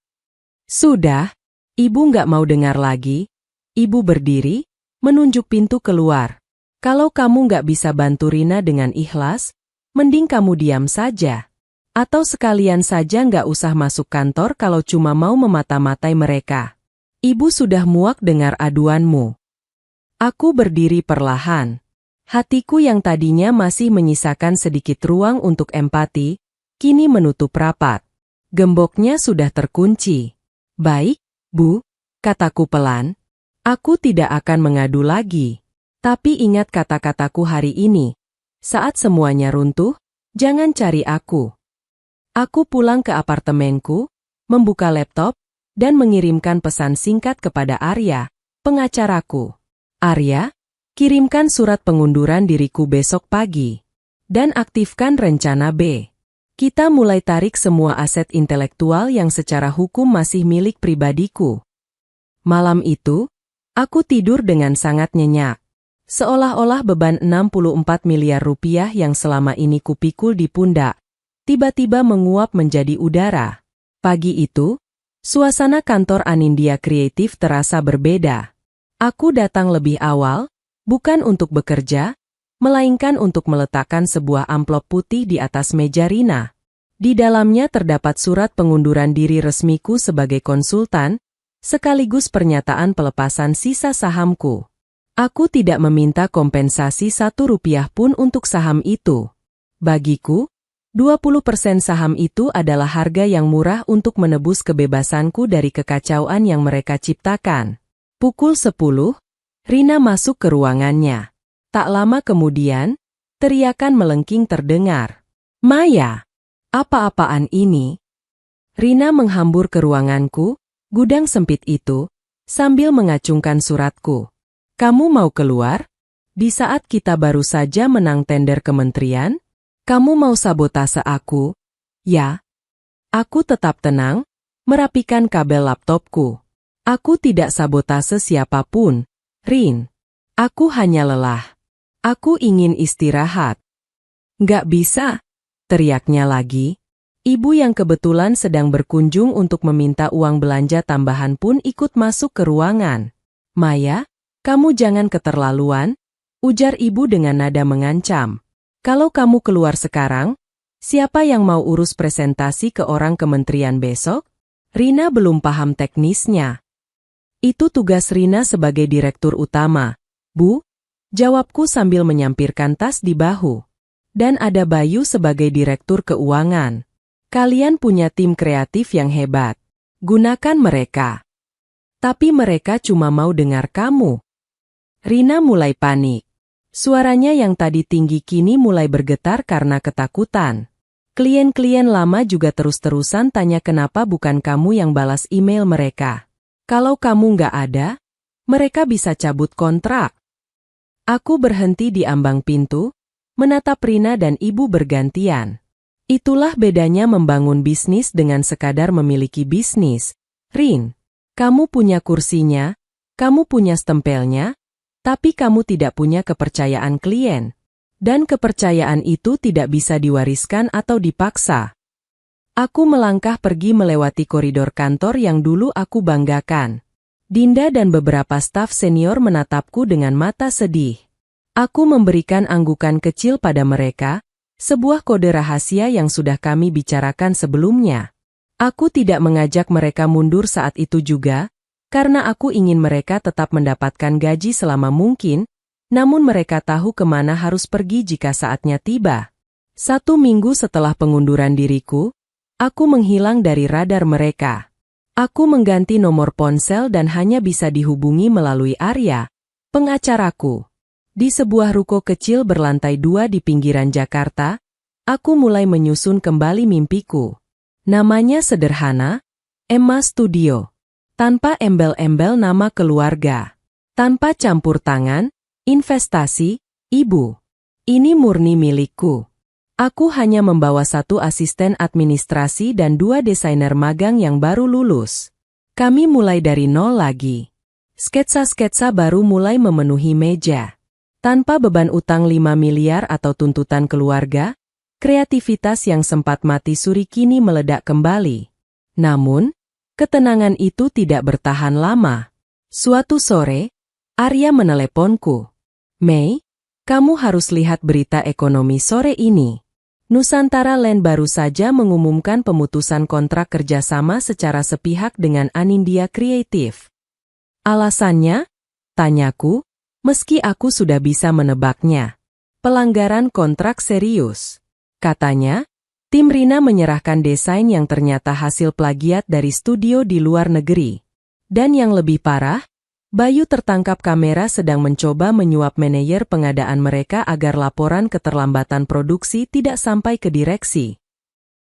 Sudah, ibu nggak mau dengar lagi. Ibu berdiri, menunjuk pintu keluar. Kalau kamu nggak bisa bantu Rina dengan ikhlas, mending kamu diam saja. Atau sekalian saja nggak usah masuk kantor kalau cuma mau memata-matai mereka. Ibu sudah muak dengar aduanmu. Aku berdiri perlahan. Hatiku yang tadinya masih menyisakan sedikit ruang untuk empati, kini menutup rapat. Gemboknya sudah terkunci. Baik, Bu, kataku pelan. Aku tidak akan mengadu lagi. Tapi ingat kata-kataku hari ini. Saat semuanya runtuh, jangan cari aku. Aku pulang ke apartemenku, membuka laptop, dan mengirimkan pesan singkat kepada Arya, pengacaraku. Arya, kirimkan surat pengunduran diriku besok pagi. Dan aktifkan rencana B. Kita mulai tarik semua aset intelektual yang secara hukum masih milik pribadiku. Malam itu, aku tidur dengan sangat nyenyak. Seolah-olah beban 64 miliar rupiah yang selama ini kupikul di pundak, tiba-tiba menguap menjadi udara. Pagi itu, suasana kantor Anindya Kreatif terasa berbeda. Aku datang lebih awal, bukan untuk bekerja, melainkan untuk meletakkan sebuah amplop putih di atas meja Rina. Di dalamnya terdapat surat pengunduran diri resmiku sebagai konsultan, sekaligus pernyataan pelepasan sisa sahamku. Aku tidak meminta kompensasi 1 rupiah pun untuk saham itu. Bagiku, 20% saham itu adalah harga yang murah untuk menebus kebebasanku dari kekacauan yang mereka ciptakan. Pukul 10, Rina masuk ke ruangannya. Tak lama kemudian, teriakan melengking terdengar. Maya, apa-apaan ini? Rina menghambur ke ruanganku, gudang sempit itu, sambil mengacungkan suratku. Kamu mau keluar? Di saat kita baru saja menang tender kementerian? Kamu mau sabotase aku? Ya. Aku tetap tenang, merapikan kabel laptopku. Aku tidak sabotase siapapun, Rin. Aku hanya lelah. Aku ingin istirahat. Nggak bisa, teriaknya lagi. Ibu yang kebetulan sedang berkunjung untuk meminta uang belanja tambahan pun ikut masuk ke ruangan. "Maya, kamu jangan keterlaluan," ujar ibu dengan nada mengancam. "Kalau kamu keluar sekarang, siapa yang mau urus presentasi ke orang kementerian besok?" Rina belum paham teknisnya. "Itu tugas Rina sebagai direktur utama, Bu," jawabku sambil menyampirkan tas di bahu. "Dan ada Bayu sebagai direktur keuangan. Kalian punya tim kreatif yang hebat. Gunakan mereka." "Tapi mereka cuma mau dengar kamu." Rina mulai panik. Suaranya yang tadi tinggi kini mulai bergetar karena ketakutan. Klien-klien lama juga terus-terusan tanya kenapa bukan kamu yang balas email mereka. Kalau kamu nggak ada, mereka bisa cabut kontrak. Aku berhenti di ambang pintu, menatap Rina dan ibu bergantian. Itulah bedanya membangun bisnis dengan sekadar memiliki bisnis. "Rin, kamu punya kursinya, kamu punya stempelnya, tapi kamu tidak punya kepercayaan klien. Dan kepercayaan itu tidak bisa diwariskan atau dipaksa." Aku melangkah pergi melewati koridor kantor yang dulu aku banggakan. Dinda dan beberapa staf senior menatapku dengan mata sedih. Aku memberikan anggukan kecil pada mereka, sebuah kode rahasia yang sudah kami bicarakan sebelumnya. Aku tidak mengajak mereka mundur saat itu juga, karena aku ingin mereka tetap mendapatkan gaji selama mungkin, namun mereka tahu kemana harus pergi jika saatnya tiba. 1 minggu setelah pengunduran diriku, aku menghilang dari radar mereka. Aku mengganti nomor ponsel dan hanya bisa dihubungi melalui Arya, pengacaraku. Di sebuah ruko kecil berlantai 2 di pinggiran Jakarta, aku mulai menyusun kembali mimpiku. Namanya sederhana, Emma Studio. Tanpa embel-embel nama keluarga. Tanpa campur tangan, investasi, ibu. Ini murni milikku. Aku hanya membawa 1 asisten administrasi dan 2 desainer magang yang baru lulus. Kami mulai dari nol lagi. Sketsa-sketsa baru mulai memenuhi meja. Tanpa beban utang 5 miliar atau tuntutan keluarga, kreativitas yang sempat mati suri kini meledak kembali. Namun, ketenangan itu tidak bertahan lama. Suatu sore, Arya meneleponku. "Mei, kamu harus lihat berita ekonomi sore ini. Nusantara Land baru saja mengumumkan pemutusan kontrak kerjasama secara sepihak dengan Anindya Creative." "Alasannya?" tanyaku. Meski aku sudah bisa menebaknya. "Pelanggaran kontrak serius," katanya. "Tim Rina menyerahkan desain yang ternyata hasil plagiat dari studio di luar negeri. Dan yang lebih parah, Bayu tertangkap kamera sedang mencoba menyuap manajer pengadaan mereka agar laporan keterlambatan produksi tidak sampai ke direksi."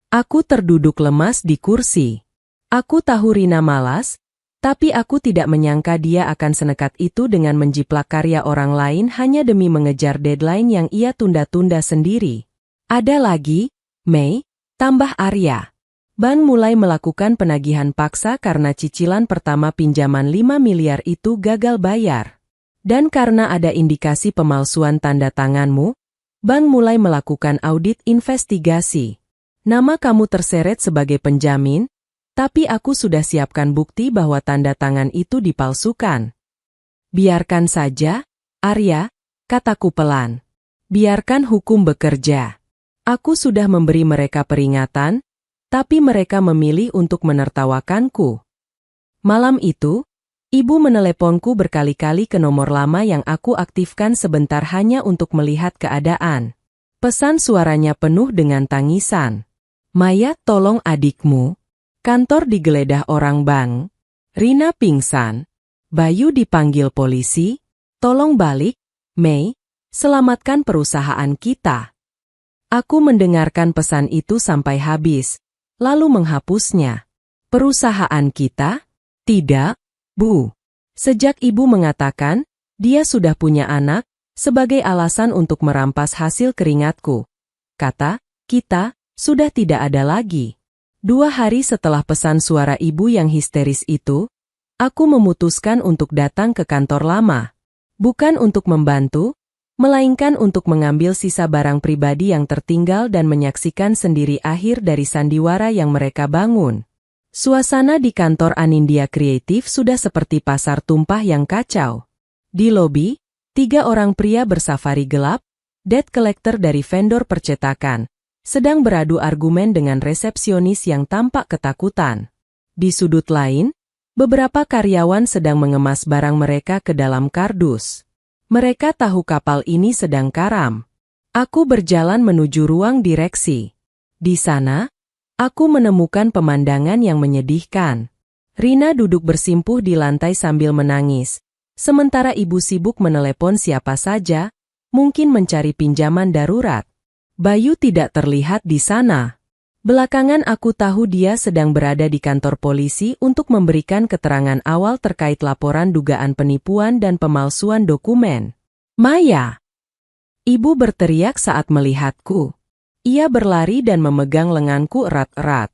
Aku terduduk lemas di kursi. Aku tahu Rina malas, tapi aku tidak menyangka dia akan senekat itu dengan menjiplak karya orang lain hanya demi mengejar deadline yang ia tunda-tunda sendiri. "Ada lagi, Mei," tambah Arya. "Bank mulai melakukan penagihan paksa karena cicilan pertama pinjaman 5 miliar itu gagal bayar. Dan karena ada indikasi pemalsuan tanda tanganmu, bank mulai melakukan audit investigasi. Nama kamu terseret sebagai penjamin, tapi aku sudah siapkan bukti bahwa tanda tangan itu dipalsukan." "Biarkan saja, Arya," kataku pelan. "Biarkan hukum bekerja. Aku sudah memberi mereka peringatan, tapi mereka memilih untuk menertawakanku." Malam itu, ibu meneleponku berkali-kali ke nomor lama yang aku aktifkan sebentar hanya untuk melihat keadaan. Pesan suaranya penuh dengan tangisan. "Maya, tolong adikmu. Kantor digeledah orang bank. Rina pingsan. Bayu dipanggil polisi. Tolong balik, Mei. Selamatkan perusahaan kita." Aku mendengarkan pesan itu sampai habis, lalu menghapusnya. "Perusahaan kita? Tidak, Bu." Sejak ibu mengatakan, dia sudah punya anak, sebagai alasan untuk merampas hasil keringatku. Kata, "Kita, sudah tidak ada lagi." 2 hari setelah pesan suara ibu yang histeris itu, aku memutuskan untuk datang ke kantor lama. Bukan untuk membantu, melainkan untuk mengambil sisa barang pribadi yang tertinggal dan menyaksikan sendiri akhir dari sandiwara yang mereka bangun. Suasana di kantor Anindya Kreatif sudah seperti pasar tumpah yang kacau. Di lobi, 3 orang pria bersafari gelap, debt collector dari vendor percetakan, sedang beradu argumen dengan resepsionis yang tampak ketakutan. Di sudut lain, beberapa karyawan sedang mengemas barang mereka ke dalam kardus. Mereka tahu kapal ini sedang karam. Aku berjalan menuju ruang direksi. Di sana, aku menemukan pemandangan yang menyedihkan. Rina duduk bersimpuh di lantai sambil menangis, sementara ibu sibuk menelepon siapa saja, mungkin mencari pinjaman darurat. Bayu tidak terlihat di sana. Belakangan aku tahu dia sedang berada di kantor polisi untuk memberikan keterangan awal terkait laporan dugaan penipuan dan pemalsuan dokumen. Maya! Ibu berteriak saat melihatku. Ia berlari dan memegang lenganku erat-erat.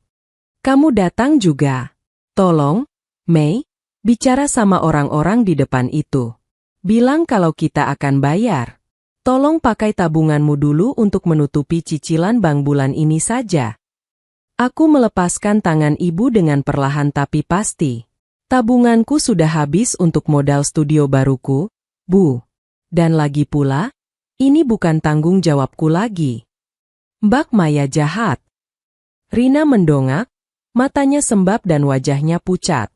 Kamu datang juga. Tolong, Mei, bicara sama orang-orang di depan itu. Bilang kalau kita akan bayar. Tolong pakai tabunganmu dulu untuk menutupi cicilan bank bulan ini saja. Aku melepaskan tangan ibu dengan perlahan tapi pasti. Tabunganku sudah habis untuk modal studio baruku, Bu. Dan lagi pula, ini bukan tanggung jawabku lagi. Mbak Maya jahat. Rina mendongak, matanya sembab dan wajahnya pucat.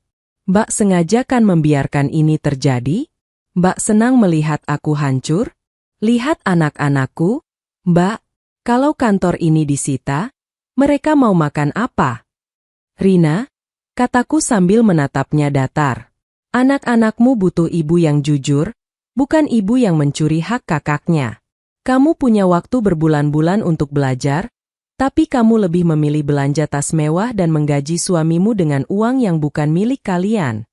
Mbak sengaja kan membiarkan ini terjadi? Mbak senang melihat aku hancur? Lihat anak-anakku? Mbak, kalau kantor ini disita, mereka mau makan apa? Rina, kataku sambil menatapnya datar. Anak-anakmu butuh ibu yang jujur, bukan ibu yang mencuri hak kakaknya. Kamu punya waktu berbulan-bulan untuk belajar, tapi kamu lebih memilih belanja tas mewah dan menggaji suamimu dengan uang yang bukan milik kalian.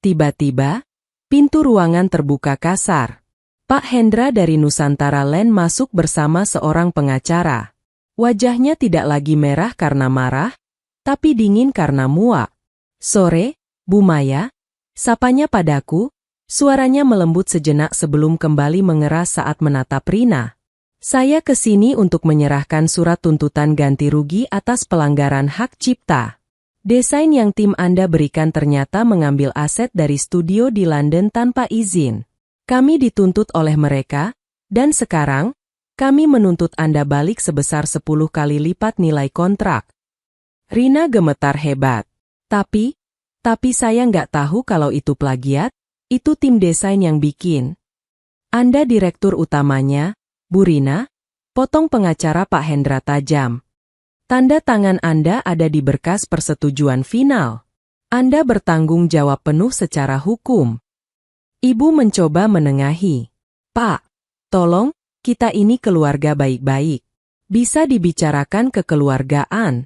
Tiba-tiba, pintu ruangan terbuka kasar. Pak Hendra dari Nusantara Land masuk bersama seorang pengacara. Wajahnya tidak lagi merah karena marah, tapi dingin karena muak. Sore, Bu Maya, sapanya padaku, suaranya melembut sejenak sebelum kembali mengeras saat menatap Rina. Saya ke sini untuk menyerahkan surat tuntutan ganti rugi atas pelanggaran hak cipta. Desain yang tim Anda berikan ternyata mengambil aset dari studio di London tanpa izin. Kami dituntut oleh mereka, dan sekarang, kami menuntut Anda balik sebesar 10 kali lipat nilai kontrak. Rina gemetar hebat. Tapi saya nggak tahu kalau itu plagiat, itu tim desain yang bikin. Anda direktur utamanya, Bu Rina, potong pengacara Pak Hendra tajam. Tanda tangan Anda ada di berkas persetujuan final. Anda bertanggung jawab penuh secara hukum. Ibu mencoba menengahi. Pak, tolong, kita ini keluarga baik-baik. Bisa dibicarakan kekeluargaan.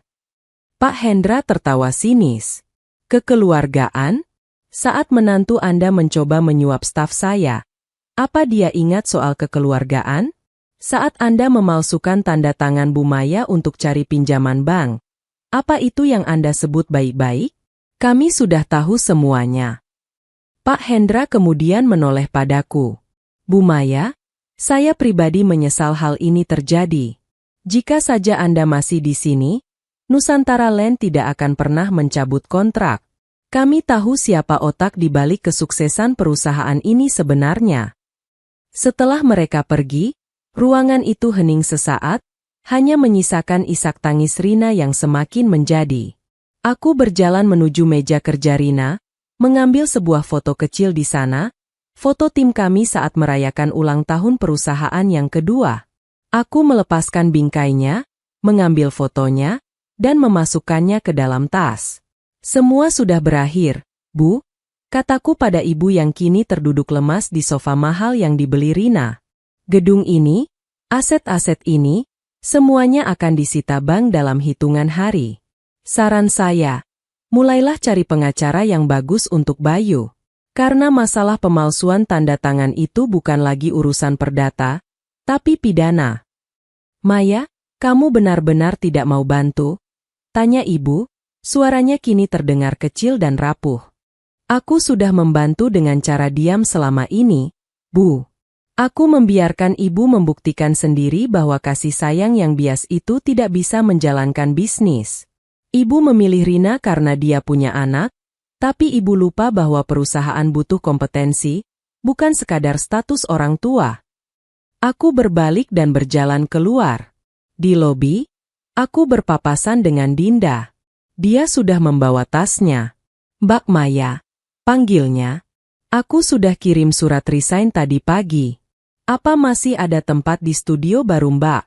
Pak Hendra tertawa sinis. Kekeluargaan? Saat menantu Anda mencoba menyuap staf saya, apa dia ingat soal kekeluargaan? Saat Anda memalsukan tanda tangan Bu Maya untuk cari pinjaman bank, apa itu yang Anda sebut baik-baik? Kami sudah tahu semuanya. Pak Hendra kemudian menoleh padaku. Bu Maya, saya pribadi menyesal hal ini terjadi. Jika saja Anda masih di sini, Nusantara Land tidak akan pernah mencabut kontrak. Kami tahu siapa otak di balik kesuksesan perusahaan ini sebenarnya. Setelah mereka pergi, ruangan itu hening sesaat, hanya menyisakan isak tangis Rina yang semakin menjadi. Aku berjalan menuju meja kerja Rina, mengambil sebuah foto kecil di sana, foto tim kami saat merayakan ulang tahun perusahaan yang kedua. Aku melepaskan bingkainya, mengambil fotonya, dan memasukkannya ke dalam tas. Semua sudah berakhir, Bu, kataku pada ibu yang kini terduduk lemas di sofa mahal yang dibeli Rina. Gedung ini, aset-aset ini, semuanya akan disita bank dalam hitungan hari. Saran saya, mulailah cari pengacara yang bagus untuk Bayu. Karena masalah pemalsuan tanda tangan itu bukan lagi urusan perdata, tapi pidana. Maya, kamu benar-benar tidak mau bantu? Tanya ibu, suaranya kini terdengar kecil dan rapuh. Aku sudah membantu dengan cara diam selama ini, Bu. Aku membiarkan ibu membuktikan sendiri bahwa kasih sayang yang bias itu tidak bisa menjalankan bisnis. Ibu memilih Rina karena dia punya anak, tapi ibu lupa bahwa perusahaan butuh kompetensi, bukan sekadar status orang tua. Aku berbalik dan berjalan keluar. Di lobi, aku berpapasan dengan Dinda. Dia sudah membawa tasnya. Mbak Maya, panggilnya. Aku sudah kirim surat resign tadi pagi. Apa masih ada tempat di studio baru Mbak?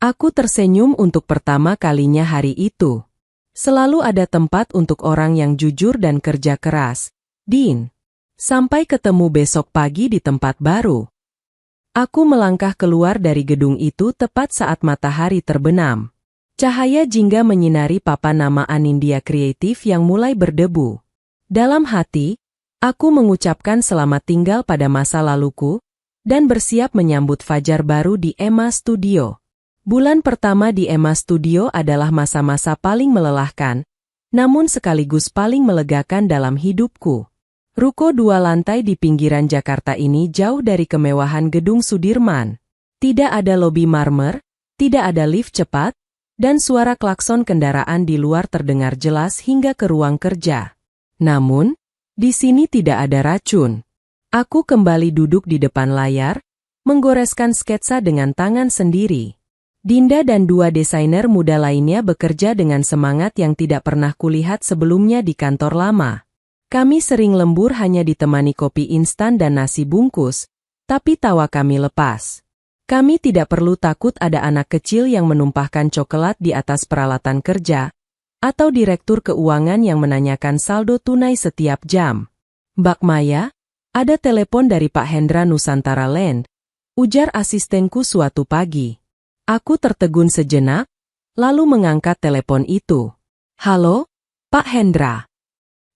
Aku tersenyum untuk pertama kalinya hari itu. Selalu ada tempat untuk orang yang jujur dan kerja keras. Din. Sampai ketemu besok pagi di tempat baru. Aku melangkah keluar dari gedung itu tepat saat matahari terbenam. Cahaya jingga menyinari papan nama Anindya Kreatif yang mulai berdebu. Dalam hati, aku mengucapkan selamat tinggal pada masa laluku, dan bersiap menyambut fajar baru di Emma Studio. Bulan pertama di Emma Studio adalah masa-masa paling melelahkan, namun sekaligus paling melegakan dalam hidupku. Ruko 2 lantai di pinggiran Jakarta ini jauh dari kemewahan gedung Sudirman. Tidak ada lobi marmer, tidak ada lift cepat, dan suara klakson kendaraan di luar terdengar jelas hingga ke ruang kerja. Namun, di sini tidak ada racun. Aku kembali duduk di depan layar, menggoreskan sketsa dengan tangan sendiri. Dinda dan 2 desainer muda lainnya bekerja dengan semangat yang tidak pernah kulihat sebelumnya di kantor lama. Kami sering lembur hanya ditemani kopi instan dan nasi bungkus, tapi tawa kami lepas. Kami tidak perlu takut ada anak kecil yang menumpahkan coklat di atas peralatan kerja, atau direktur keuangan yang menanyakan saldo tunai setiap jam. Mbak Maya, ada telepon dari Pak Hendra Nusantara Land, ujar asistenku suatu pagi. Aku tertegun sejenak, lalu mengangkat telepon itu. Halo, Pak Hendra.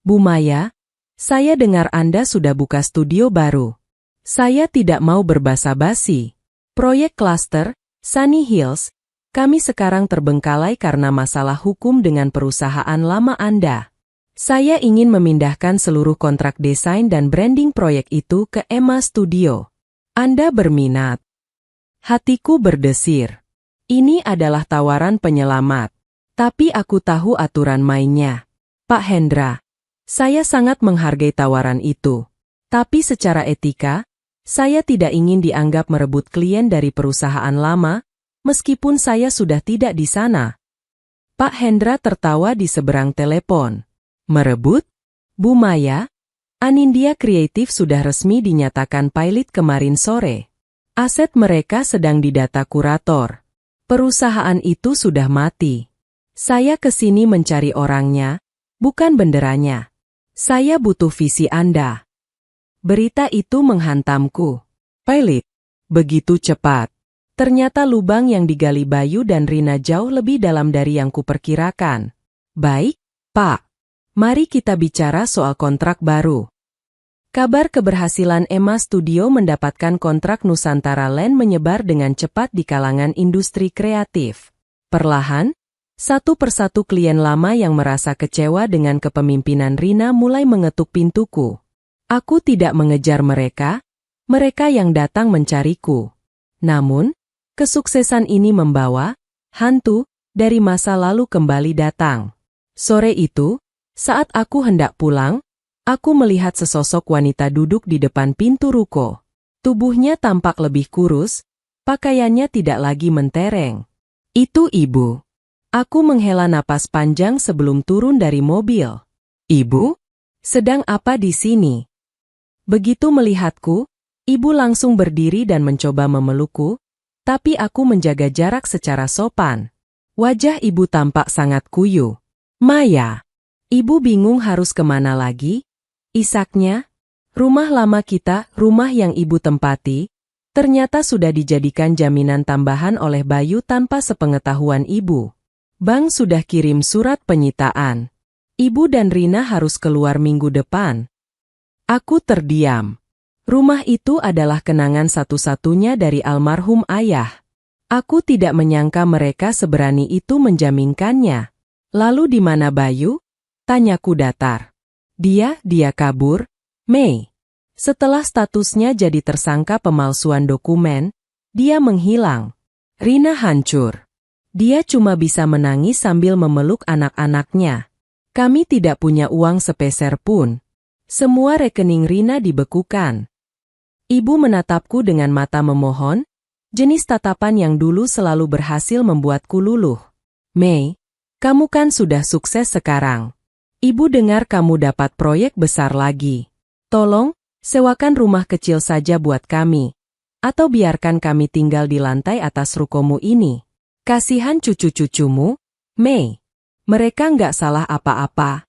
Bu Maya, saya dengar Anda sudah buka studio baru. Saya tidak mau berbasa-basi. Proyek klaster, Sunny Hills, kami sekarang terbengkalai karena masalah hukum dengan perusahaan lama Anda. Saya ingin memindahkan seluruh kontrak desain dan branding proyek itu ke Emma Studio. Anda berminat? Hatiku berdesir. Ini adalah tawaran penyelamat. Tapi aku tahu aturan mainnya. Pak Hendra, saya sangat menghargai tawaran itu. Tapi secara etika, saya tidak ingin dianggap merebut klien dari perusahaan lama, meskipun saya sudah tidak di sana. Pak Hendra tertawa di seberang telepon. Merebut? Bu Maya, Anindya Kreatif sudah resmi dinyatakan pilot kemarin sore. Aset mereka sedang didata kurator. Perusahaan itu sudah mati. Saya kesini mencari orangnya, bukan benderanya. Saya butuh visi Anda. Berita itu menghantamku. Pilot. Begitu cepat. Ternyata lubang yang digali Bayu dan Rina jauh lebih dalam dari yang kuperkirakan. Baik, Pak. Mari kita bicara soal kontrak baru. Kabar keberhasilan Emma Studio mendapatkan kontrak Nusantara Land menyebar dengan cepat di kalangan industri kreatif. Perlahan, satu persatu klien lama yang merasa kecewa dengan kepemimpinan Rina mulai mengetuk pintuku. Aku tidak mengejar mereka, mereka yang datang mencariku. Namun, kesuksesan ini membawa hantu dari masa lalu kembali datang. Sore itu, saat aku hendak pulang, aku melihat sesosok wanita duduk di depan pintu ruko. Tubuhnya tampak lebih kurus, pakaiannya tidak lagi mentereng. Itu ibu. Aku menghela napas panjang sebelum turun dari mobil. Ibu? Sedang apa di sini? Begitu melihatku, ibu langsung berdiri dan mencoba memelukku, tapi aku menjaga jarak secara sopan. Wajah ibu tampak sangat kuyu. Maya. Ibu bingung harus kemana lagi? Isaknya, rumah lama kita, rumah yang ibu tempati, ternyata sudah dijadikan jaminan tambahan oleh Bayu tanpa sepengetahuan ibu. Bank sudah kirim surat penyitaan. Ibu dan Rina harus keluar minggu depan. Aku terdiam. Rumah itu adalah kenangan satu-satunya dari almarhum ayah. Aku tidak menyangka mereka seberani itu menjaminkannya. Lalu di mana Bayu? Tanyaku datar. Dia kabur, Mei. Setelah statusnya jadi tersangka pemalsuan dokumen, dia menghilang. Rina hancur. Dia cuma bisa menangis sambil memeluk anak-anaknya. Kami tidak punya uang sepeser pun. Semua rekening Rina dibekukan. Ibu menatapku dengan mata memohon, jenis tatapan yang dulu selalu berhasil membuatku luluh. Mei, kamu kan sudah sukses sekarang. Ibu dengar kamu dapat proyek besar lagi. Tolong, sewakan rumah kecil saja buat kami. Atau biarkan kami tinggal di lantai atas rukomu ini. Kasihan cucu-cucumu, Mei. Mereka nggak salah apa-apa.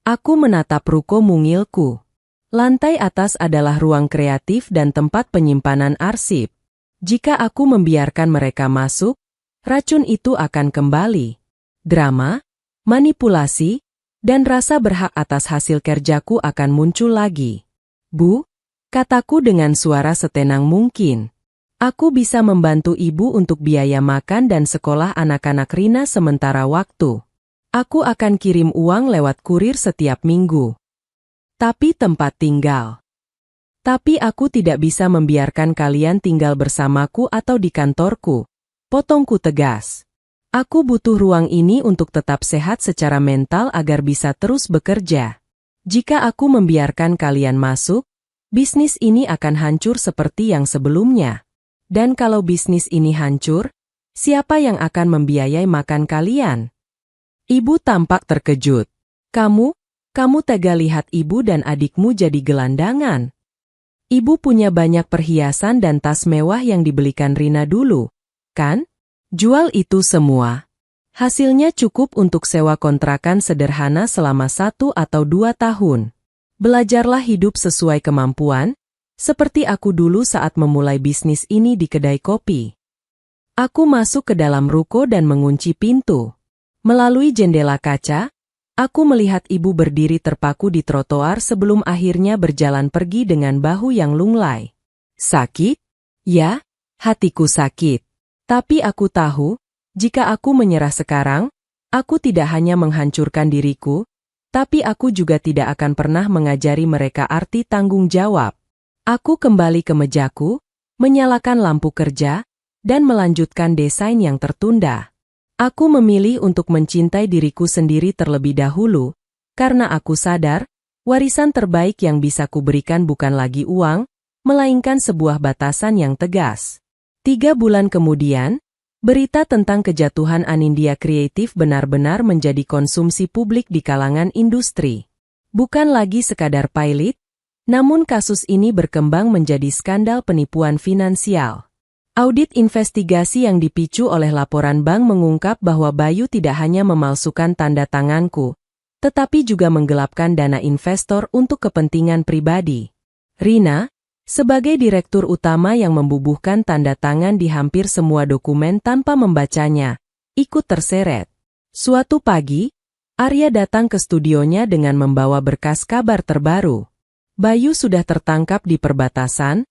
Aku menatap ruko mungilku. Lantai atas adalah ruang kreatif dan tempat penyimpanan arsip. Jika aku membiarkan mereka masuk, racun itu akan kembali. Drama, manipulasi, dan rasa berhak atas hasil kerjaku akan muncul lagi. Bu, kataku dengan suara setenang mungkin. Aku bisa membantu ibu untuk biaya makan dan sekolah anak-anak Rina sementara waktu. Aku akan kirim uang lewat kurir setiap minggu. Tapi tempat tinggal. Tapi aku tidak bisa membiarkan kalian tinggal bersamaku atau di kantorku. Potongku tegas. Aku butuh ruang ini untuk tetap sehat secara mental agar bisa terus bekerja. Jika aku membiarkan kalian masuk, bisnis ini akan hancur seperti yang sebelumnya. Dan kalau bisnis ini hancur, siapa yang akan membiayai makan kalian? Ibu tampak terkejut. Kamu tega lihat ibu dan adikmu jadi gelandangan. Ibu punya banyak perhiasan dan tas mewah yang dibelikan Rina dulu, kan? Jual itu semua. Hasilnya cukup untuk sewa kontrakan sederhana selama 1 atau 2 tahun. Belajarlah hidup sesuai kemampuan, seperti aku dulu saat memulai bisnis ini di kedai kopi. Aku masuk ke dalam ruko dan mengunci pintu. Melalui jendela kaca, aku melihat ibu berdiri terpaku di trotoar sebelum akhirnya berjalan pergi dengan bahu yang lunglai. Sakit? Ya, hatiku sakit. Tapi aku tahu, jika aku menyerah sekarang, aku tidak hanya menghancurkan diriku, tapi aku juga tidak akan pernah mengajari mereka arti tanggung jawab. Aku kembali ke mejaku, menyalakan lampu kerja, dan melanjutkan desain yang tertunda. Aku memilih untuk mencintai diriku sendiri terlebih dahulu, karena aku sadar, warisan terbaik yang bisa kuberikan bukan lagi uang, melainkan sebuah batasan yang tegas. 3 bulan kemudian, berita tentang kejatuhan Anindya Kreatif benar-benar menjadi konsumsi publik di kalangan industri. Bukan lagi sekadar pilot, namun kasus ini berkembang menjadi skandal penipuan finansial. Audit investigasi yang dipicu oleh laporan bank mengungkap bahwa Bayu tidak hanya memalsukan tanda tanganku, tetapi juga menggelapkan dana investor untuk kepentingan pribadi. Rina, sebagai direktur utama yang membubuhkan tanda tangan di hampir semua dokumen tanpa membacanya, ikut terseret. Suatu pagi, Arya datang ke studionya dengan membawa berkas kabar terbaru. Bayu sudah tertangkap di perbatasan,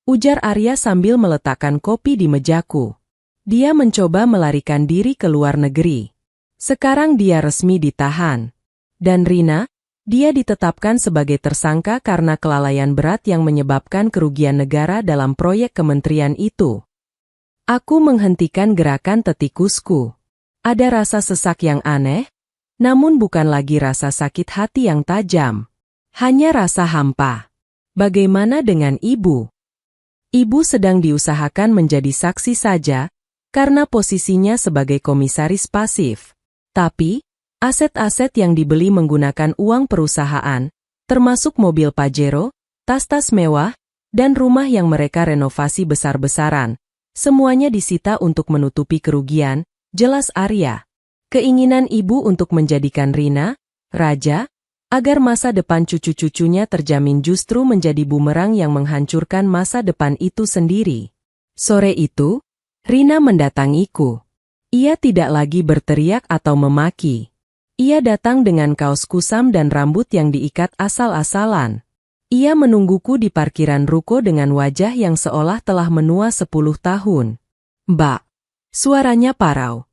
ujar Arya sambil meletakkan kopi di mejaku. Dia mencoba melarikan diri ke luar negeri. Sekarang dia resmi ditahan. Dan Rina, dia ditetapkan sebagai tersangka karena kelalaian berat yang menyebabkan kerugian negara dalam proyek kementerian itu. Aku menghentikan gerakan tetikusku. Ada rasa sesak yang aneh, namun bukan lagi rasa sakit hati yang tajam. Hanya rasa hampa. Bagaimana dengan ibu? Ibu sedang diusahakan menjadi saksi saja, karena posisinya sebagai komisaris pasif. Tapi, aset-aset yang dibeli menggunakan uang perusahaan, termasuk mobil Pajero, tas-tas mewah, dan rumah yang mereka renovasi besar-besaran, semuanya disita untuk menutupi kerugian, jelas Arya. Keinginan ibu untuk menjadikan Rina, raja, agar masa depan cucu-cucunya terjamin justru menjadi bumerang yang menghancurkan masa depan itu sendiri. Sore itu, Rina mendatangiku. Ia tidak lagi berteriak atau memaki. Ia datang dengan kaos kusam dan rambut yang diikat asal-asalan. Ia menungguku di parkiran ruko dengan wajah yang seolah telah menua 10 tahun. Mbak, suaranya parau.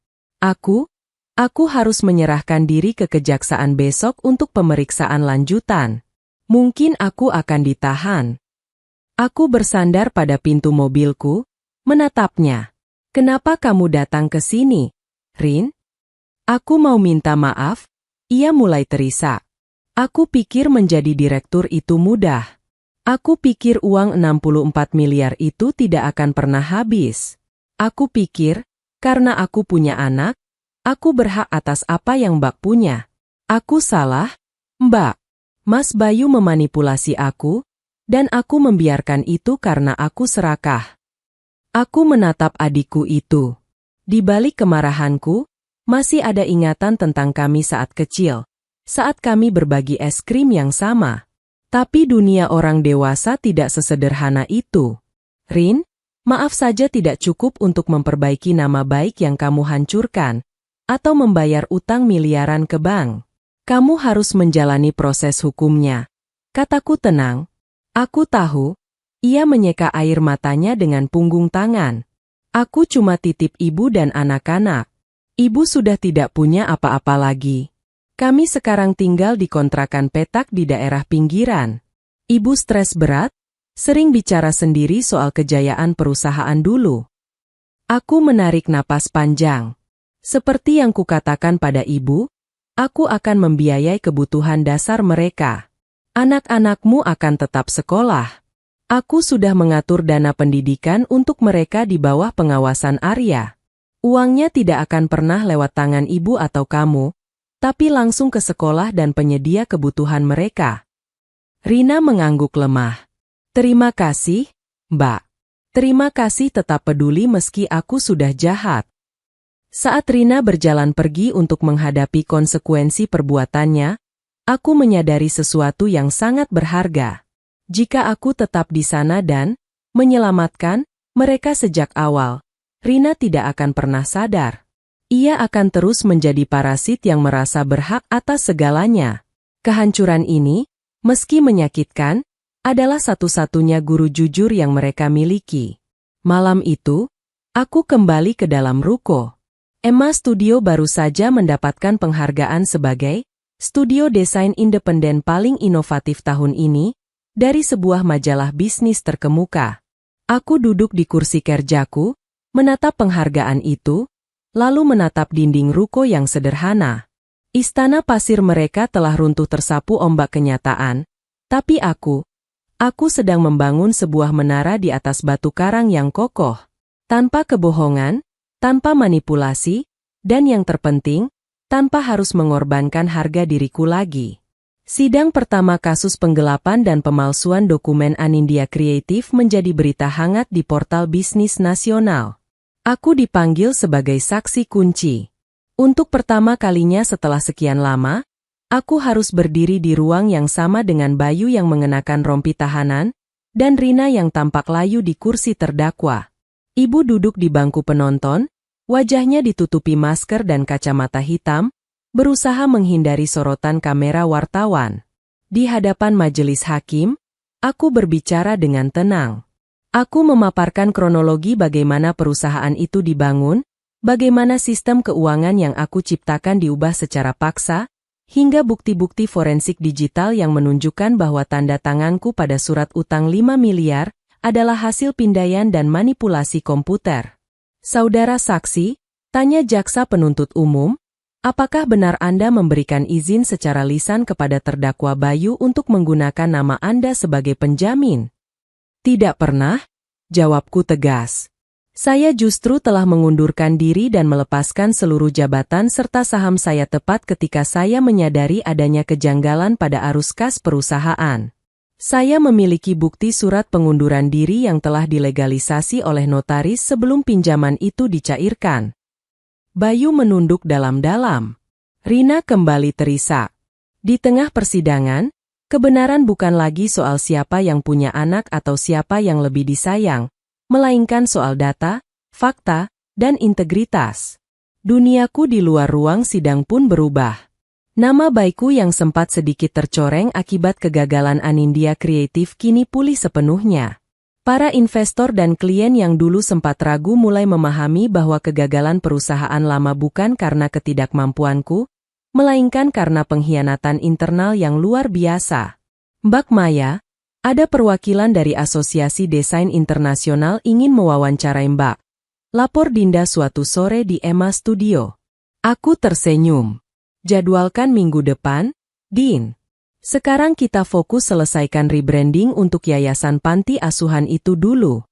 Aku harus menyerahkan diri ke kejaksaan besok untuk pemeriksaan lanjutan. Mungkin aku akan ditahan. Aku bersandar pada pintu mobilku, menatapnya. Kenapa kamu datang ke sini, Rin? Aku mau minta maaf. Ia mulai terisak. Aku pikir menjadi direktur itu mudah. Aku pikir uang 64 miliar itu tidak akan pernah habis. Aku pikir, karena aku punya anak, aku berhak atas apa yang Mbak punya. Aku salah, Mbak. Mas Bayu memanipulasi aku, dan aku membiarkan itu karena aku serakah. Aku menatap adikku itu. Di balik kemarahanku, masih ada ingatan tentang kami saat kecil, saat kami berbagi es krim yang sama. Tapi dunia orang dewasa tidak sesederhana itu. Rin, maaf saja tidak cukup untuk memperbaiki nama baik yang kamu hancurkan, atau membayar utang miliaran ke bank. Kamu harus menjalani proses hukumnya. Kataku tenang. Aku tahu. Ia menyeka air matanya dengan punggung tangan. Aku cuma titip ibu dan anak-anak. Ibu sudah tidak punya apa-apa lagi. Kami sekarang tinggal di kontrakan petak di daerah pinggiran. Ibu stres berat, sering bicara sendiri soal kejayaan perusahaan dulu. Aku menarik napas panjang. Seperti yang kukatakan pada ibu, aku akan membiayai kebutuhan dasar mereka. Anak-anakmu akan tetap sekolah. Aku sudah mengatur dana pendidikan untuk mereka di bawah pengawasan Arya. Uangnya tidak akan pernah lewat tangan ibu atau kamu, tapi langsung ke sekolah dan penyedia kebutuhan mereka. Rina mengangguk lemah. Terima kasih, Mbak. Terima kasih tetap peduli meski aku sudah jahat. Saat Rina berjalan pergi untuk menghadapi konsekuensi perbuatannya, aku menyadari sesuatu yang sangat berharga. Jika aku tetap di sana dan menyelamatkan mereka sejak awal, Rina tidak akan pernah sadar. Ia akan terus menjadi parasit yang merasa berhak atas segalanya. Kehancuran ini, meski menyakitkan, adalah satu-satunya guru jujur yang mereka miliki. Malam itu, aku kembali ke dalam ruko. Emma Studio baru saja mendapatkan penghargaan sebagai studio desain independen paling inovatif tahun ini dari sebuah majalah bisnis terkemuka. Aku duduk di kursi kerjaku, menatap penghargaan itu, lalu menatap dinding ruko yang sederhana. Istana pasir mereka telah runtuh tersapu ombak kenyataan, tapi aku sedang membangun sebuah menara di atas batu karang yang kokoh. Tanpa kebohongan, tanpa manipulasi, dan yang terpenting, tanpa harus mengorbankan harga diriku lagi. Sidang pertama kasus penggelapan dan pemalsuan dokumen Anindya Kreatif menjadi berita hangat di portal bisnis nasional. Aku dipanggil sebagai saksi kunci. Untuk pertama kalinya setelah sekian lama, aku harus berdiri di ruang yang sama dengan Bayu yang mengenakan rompi tahanan, dan Rina yang tampak layu di kursi terdakwa. Ibu duduk di bangku penonton, wajahnya ditutupi masker dan kacamata hitam, berusaha menghindari sorotan kamera wartawan. Di hadapan majelis hakim, aku berbicara dengan tenang. Aku memaparkan kronologi bagaimana perusahaan itu dibangun, bagaimana sistem keuangan yang aku ciptakan diubah secara paksa, hingga bukti-bukti forensik digital yang menunjukkan bahwa tanda tanganku pada surat utang 5 miliar adalah hasil pindaian dan manipulasi komputer. Saudara saksi, tanya jaksa penuntut umum, apakah benar Anda memberikan izin secara lisan kepada terdakwa Bayu untuk menggunakan nama Anda sebagai penjamin? Tidak pernah, jawabku tegas. Saya justru telah mengundurkan diri dan melepaskan seluruh jabatan serta saham saya tepat ketika saya menyadari adanya kejanggalan pada arus kas perusahaan. Saya memiliki bukti surat pengunduran diri yang telah dilegalisasi oleh notaris sebelum pinjaman itu dicairkan. Bayu menunduk dalam-dalam. Rina kembali terisak. Di tengah persidangan, kebenaran bukan lagi soal siapa yang punya anak atau siapa yang lebih disayang, melainkan soal data, fakta, dan integritas. Duniaku di luar ruang sidang pun berubah. Nama baikku yang sempat sedikit tercoreng akibat kegagalan Anindya Kreatif kini pulih sepenuhnya. Para investor dan klien yang dulu sempat ragu mulai memahami bahwa kegagalan perusahaan lama bukan karena ketidakmampuanku, melainkan karena pengkhianatan internal yang luar biasa. Mbak Maya, ada perwakilan dari Asosiasi Desain Internasional ingin mewawancarai Mbak. Lapor Dinda suatu sore di Emma Studio. Aku tersenyum. Jadwalkan minggu depan, Din. Sekarang kita fokus selesaikan rebranding untuk yayasan panti asuhan itu dulu.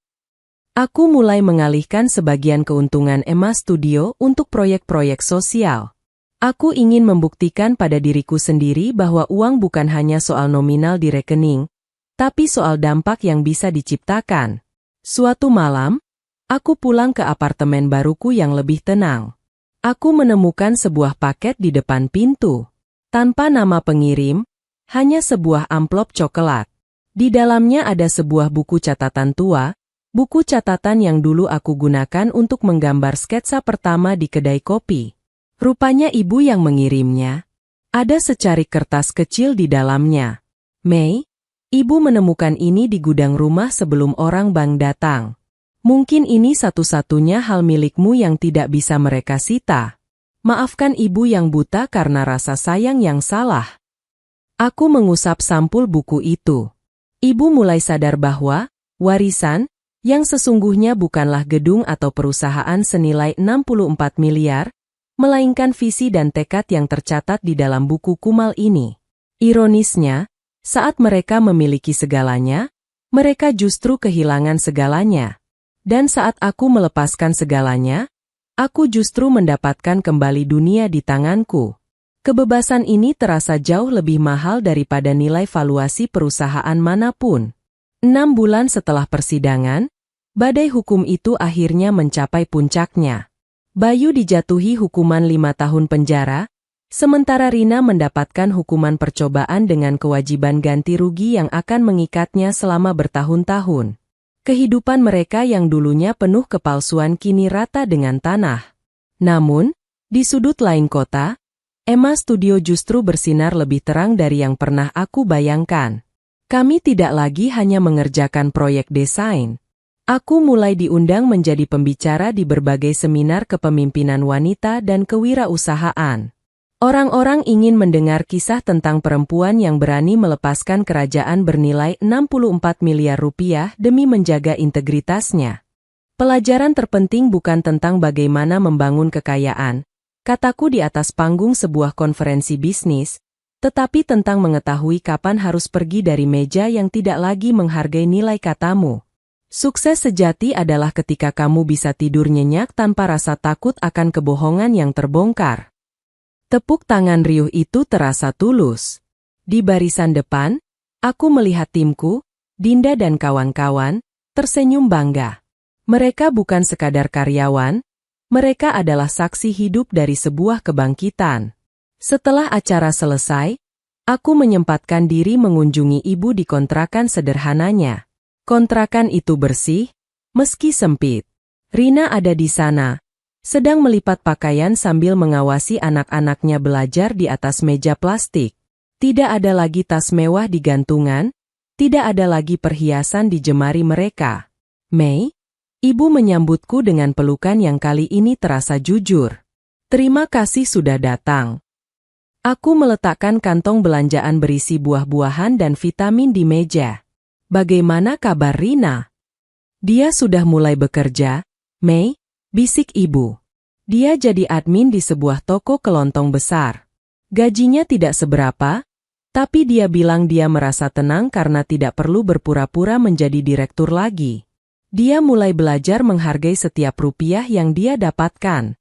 Aku mulai mengalihkan sebagian keuntungan Emma Studio untuk proyek-proyek sosial. Aku ingin membuktikan pada diriku sendiri bahwa uang bukan hanya soal nominal di rekening, tapi soal dampak yang bisa diciptakan. Suatu malam, aku pulang ke apartemen baruku yang lebih tenang. Aku menemukan sebuah paket di depan pintu. Tanpa nama pengirim, hanya sebuah amplop coklat. Di dalamnya ada sebuah buku catatan tua, buku catatan yang dulu aku gunakan untuk menggambar sketsa pertama di kedai kopi. Rupanya ibu yang mengirimnya. Ada secarik kertas kecil di dalamnya. Mei, ibu menemukan ini di gudang rumah sebelum orang bank datang. Mungkin ini satu-satunya hal milikmu yang tidak bisa mereka sita. Maafkan ibu yang buta karena rasa sayang yang salah. Aku mengusap sampul buku itu. Ibu mulai sadar bahwa warisan, yang sesungguhnya bukanlah gedung atau perusahaan senilai 64 miliar, melainkan visi dan tekad yang tercatat di dalam buku kumal ini. Ironisnya, saat mereka memiliki segalanya, mereka justru kehilangan segalanya. Dan saat aku melepaskan segalanya, aku justru mendapatkan kembali dunia di tanganku. Kebebasan ini terasa jauh lebih mahal daripada nilai valuasi perusahaan manapun. 6 bulan setelah persidangan, badai hukum itu akhirnya mencapai puncaknya. Bayu dijatuhi hukuman 5 tahun penjara, sementara Rina mendapatkan hukuman percobaan dengan kewajiban ganti rugi yang akan mengikatnya selama bertahun-tahun. Kehidupan mereka yang dulunya penuh kepalsuan kini rata dengan tanah. Namun, di sudut lain kota, Emma Studio justru bersinar lebih terang dari yang pernah aku bayangkan. Kami tidak lagi hanya mengerjakan proyek desain. Aku mulai diundang menjadi pembicara di berbagai seminar kepemimpinan wanita dan kewirausahaan. Orang-orang ingin mendengar kisah tentang perempuan yang berani melepaskan kerajaan bernilai 64 miliar rupiah demi menjaga integritasnya. Pelajaran terpenting bukan tentang bagaimana membangun kekayaan, kataku di atas panggung sebuah konferensi bisnis, tetapi tentang mengetahui kapan harus pergi dari meja yang tidak lagi menghargai nilai katamu. Sukses sejati adalah ketika kamu bisa tidur nyenyak tanpa rasa takut akan kebohongan yang terbongkar. Tepuk tangan riuh itu terasa tulus. Di barisan depan, aku melihat timku, Dinda dan kawan-kawan, tersenyum bangga. Mereka bukan sekadar karyawan, mereka adalah saksi hidup dari sebuah kebangkitan. Setelah acara selesai, aku menyempatkan diri mengunjungi ibu di kontrakan sederhananya. Kontrakan itu bersih, meski sempit. Rina ada di sana, sedang melipat pakaian sambil mengawasi anak-anaknya belajar di atas meja plastik. Tidak ada lagi tas mewah di gantungan, tidak ada lagi perhiasan di jemari mereka. Mei, ibu menyambutku dengan pelukan yang kali ini terasa jujur. Terima kasih sudah datang. Aku meletakkan kantong belanjaan berisi buah-buahan dan vitamin di meja. Bagaimana kabar Rina? Dia sudah mulai bekerja, Mei, bisik ibu. Dia jadi admin di sebuah toko kelontong besar. Gajinya tidak seberapa, tapi dia bilang dia merasa tenang karena tidak perlu berpura-pura menjadi direktur lagi. Dia mulai belajar menghargai setiap rupiah yang dia dapatkan.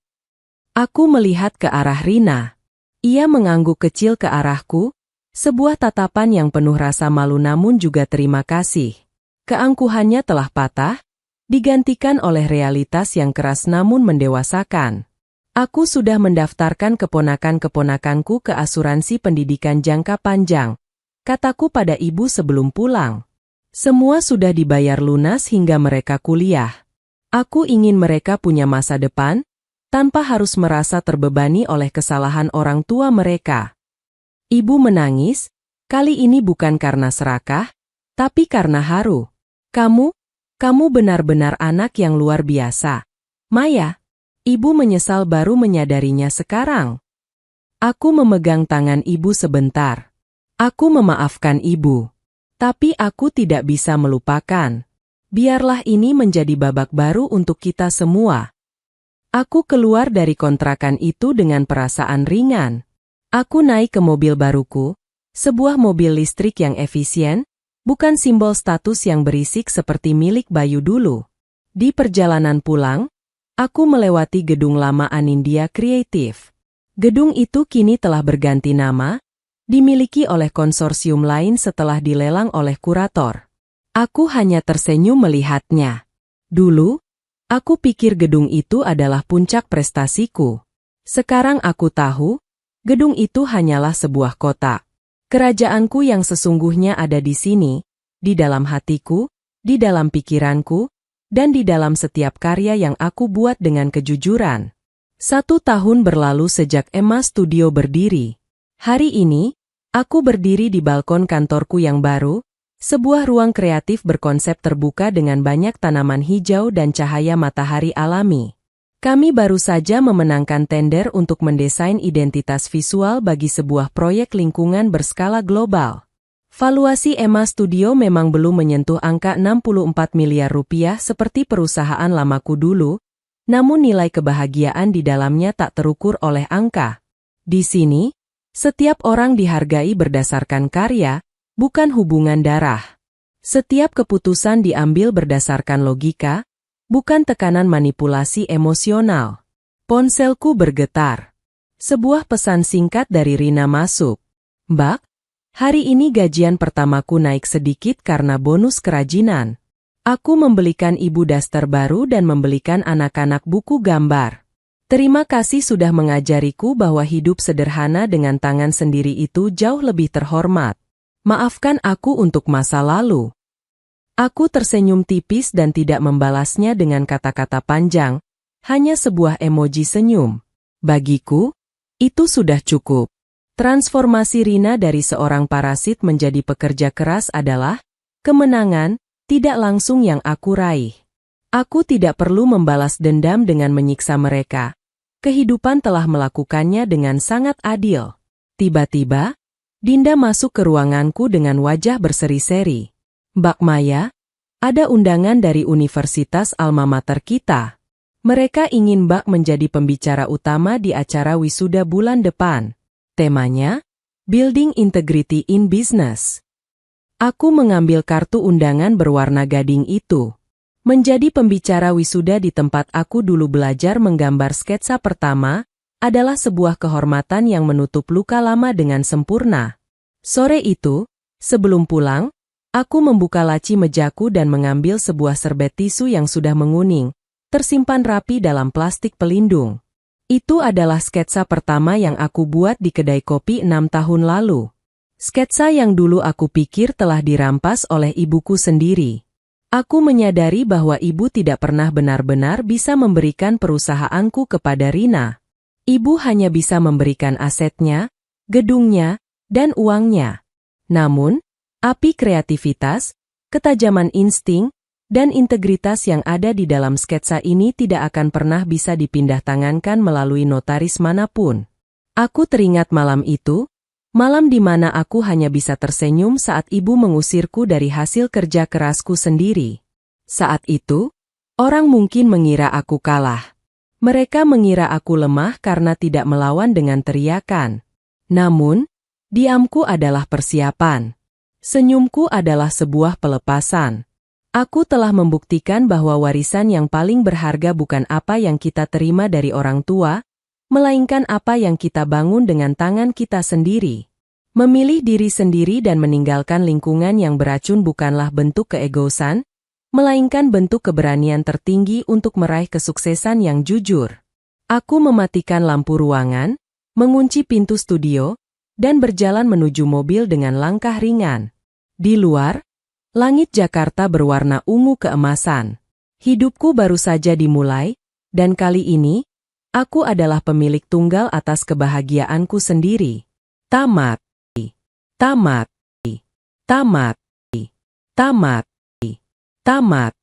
Aku melihat ke arah Rina. Ia mengangguk kecil ke arahku, sebuah tatapan yang penuh rasa malu namun juga terima kasih. Keangkuhannya telah patah, digantikan oleh realitas yang keras namun mendewasakan. Aku sudah mendaftarkan keponakan-keponakanku ke asuransi pendidikan jangka panjang, kataku pada ibu sebelum pulang. Semua sudah dibayar lunas hingga mereka kuliah. Aku ingin mereka punya masa depan, tanpa harus merasa terbebani oleh kesalahan orang tua mereka. Ibu menangis, kali ini bukan karena serakah, tapi karena haru. Kamu benar-benar anak yang luar biasa. Maya, ibu menyesal baru menyadarinya sekarang. Aku memegang tangan ibu sebentar. Aku memaafkan ibu. Tapi aku tidak bisa melupakan. Biarlah ini menjadi babak baru untuk kita semua. Aku keluar dari kontrakan itu dengan perasaan ringan. Aku naik ke mobil baruku, sebuah mobil listrik yang efisien, bukan simbol status yang berisik seperti milik Bayu dulu. Di perjalanan pulang, aku melewati gedung lama Anindya Creative. Gedung itu kini telah berganti nama, dimiliki oleh konsorsium lain setelah dilelang oleh kurator. Aku hanya tersenyum melihatnya. Dulu, aku pikir gedung itu adalah puncak prestasiku. Sekarang aku tahu, gedung itu hanyalah sebuah kota. Kerajaanku yang sesungguhnya ada di sini, di dalam hatiku, di dalam pikiranku, dan di dalam setiap karya yang aku buat dengan kejujuran. 1 tahun berlalu sejak Emma Studio berdiri. Hari ini, aku berdiri di balkon kantorku yang baru, sebuah ruang kreatif berkonsep terbuka dengan banyak tanaman hijau dan cahaya matahari alami. Kami baru saja memenangkan tender untuk mendesain identitas visual bagi sebuah proyek lingkungan berskala global. Valuasi Emma Studio memang belum menyentuh angka 64 miliar rupiah seperti perusahaan lamaku dulu, namun nilai kebahagiaan di dalamnya tak terukur oleh angka. Di sini, setiap orang dihargai berdasarkan karya, bukan hubungan darah. Setiap keputusan diambil berdasarkan logika, bukan tekanan manipulasi emosional. Ponselku bergetar. Sebuah pesan singkat dari Rina masuk. "Mbak, hari ini gajian pertamaku naik sedikit karena bonus kerajinan. Aku membelikan ibu daster baru dan membelikan anak-anak buku gambar. Terima kasih sudah mengajariku bahwa hidup sederhana dengan tangan sendiri itu jauh lebih terhormat. Maafkan aku untuk masa lalu." Aku tersenyum tipis dan tidak membalasnya dengan kata-kata panjang, hanya sebuah emoji senyum. Bagiku, itu sudah cukup. Transformasi Rina dari seorang parasit menjadi pekerja keras adalah kemenangan tidak langsung yang aku raih. Aku tidak perlu membalas dendam dengan menyiksa mereka. Kehidupan telah melakukannya dengan sangat adil. Tiba-tiba, Dinda masuk ke ruanganku dengan wajah berseri-seri. "Mbak Maya, ada undangan dari Universitas Alma Mater kita. Mereka ingin Mbak menjadi pembicara utama di acara wisuda bulan depan. Temanya, Building Integrity in Business." Aku mengambil kartu undangan berwarna gading itu. Menjadi pembicara wisuda di tempat aku dulu belajar menggambar sketsa pertama, adalah sebuah kehormatan yang menutup luka lama dengan sempurna. Sore itu, sebelum pulang, aku membuka laci mejaku dan mengambil sebuah serbet tisu yang sudah menguning, tersimpan rapi dalam plastik pelindung. Itu adalah sketsa pertama yang aku buat di kedai kopi 6 tahun lalu. Sketsa yang dulu aku pikir telah dirampas oleh ibuku sendiri. Aku menyadari bahwa ibu tidak pernah benar-benar bisa memberikan perusahaanku kepada Rina. Ibu hanya bisa memberikan asetnya, gedungnya, dan uangnya. Namun, api kreativitas, ketajaman insting, dan integritas yang ada di dalam sketsa ini tidak akan pernah bisa dipindah tangankan melalui notaris manapun. Aku teringat malam itu, malam di mana aku hanya bisa tersenyum saat ibu mengusirku dari hasil kerja kerasku sendiri. Saat itu, orang mungkin mengira aku kalah. Mereka mengira aku lemah karena tidak melawan dengan teriakan. Namun, diamku adalah persiapan. Senyumku adalah sebuah pelepasan. Aku telah membuktikan bahwa warisan yang paling berharga bukan apa yang kita terima dari orang tua, melainkan apa yang kita bangun dengan tangan kita sendiri. Memilih diri sendiri dan meninggalkan lingkungan yang beracun bukanlah bentuk keegoisan, melainkan bentuk keberanian tertinggi untuk meraih kesuksesan yang jujur. Aku mematikan lampu ruangan, mengunci pintu studio, dan berjalan menuju mobil dengan langkah ringan. Di luar, langit Jakarta berwarna ungu keemasan. Hidupku baru saja dimulai, dan kali ini, aku adalah pemilik tunggal atas kebahagiaanku sendiri. Tamat. Tamat. Tamat. Tamat. Tamat.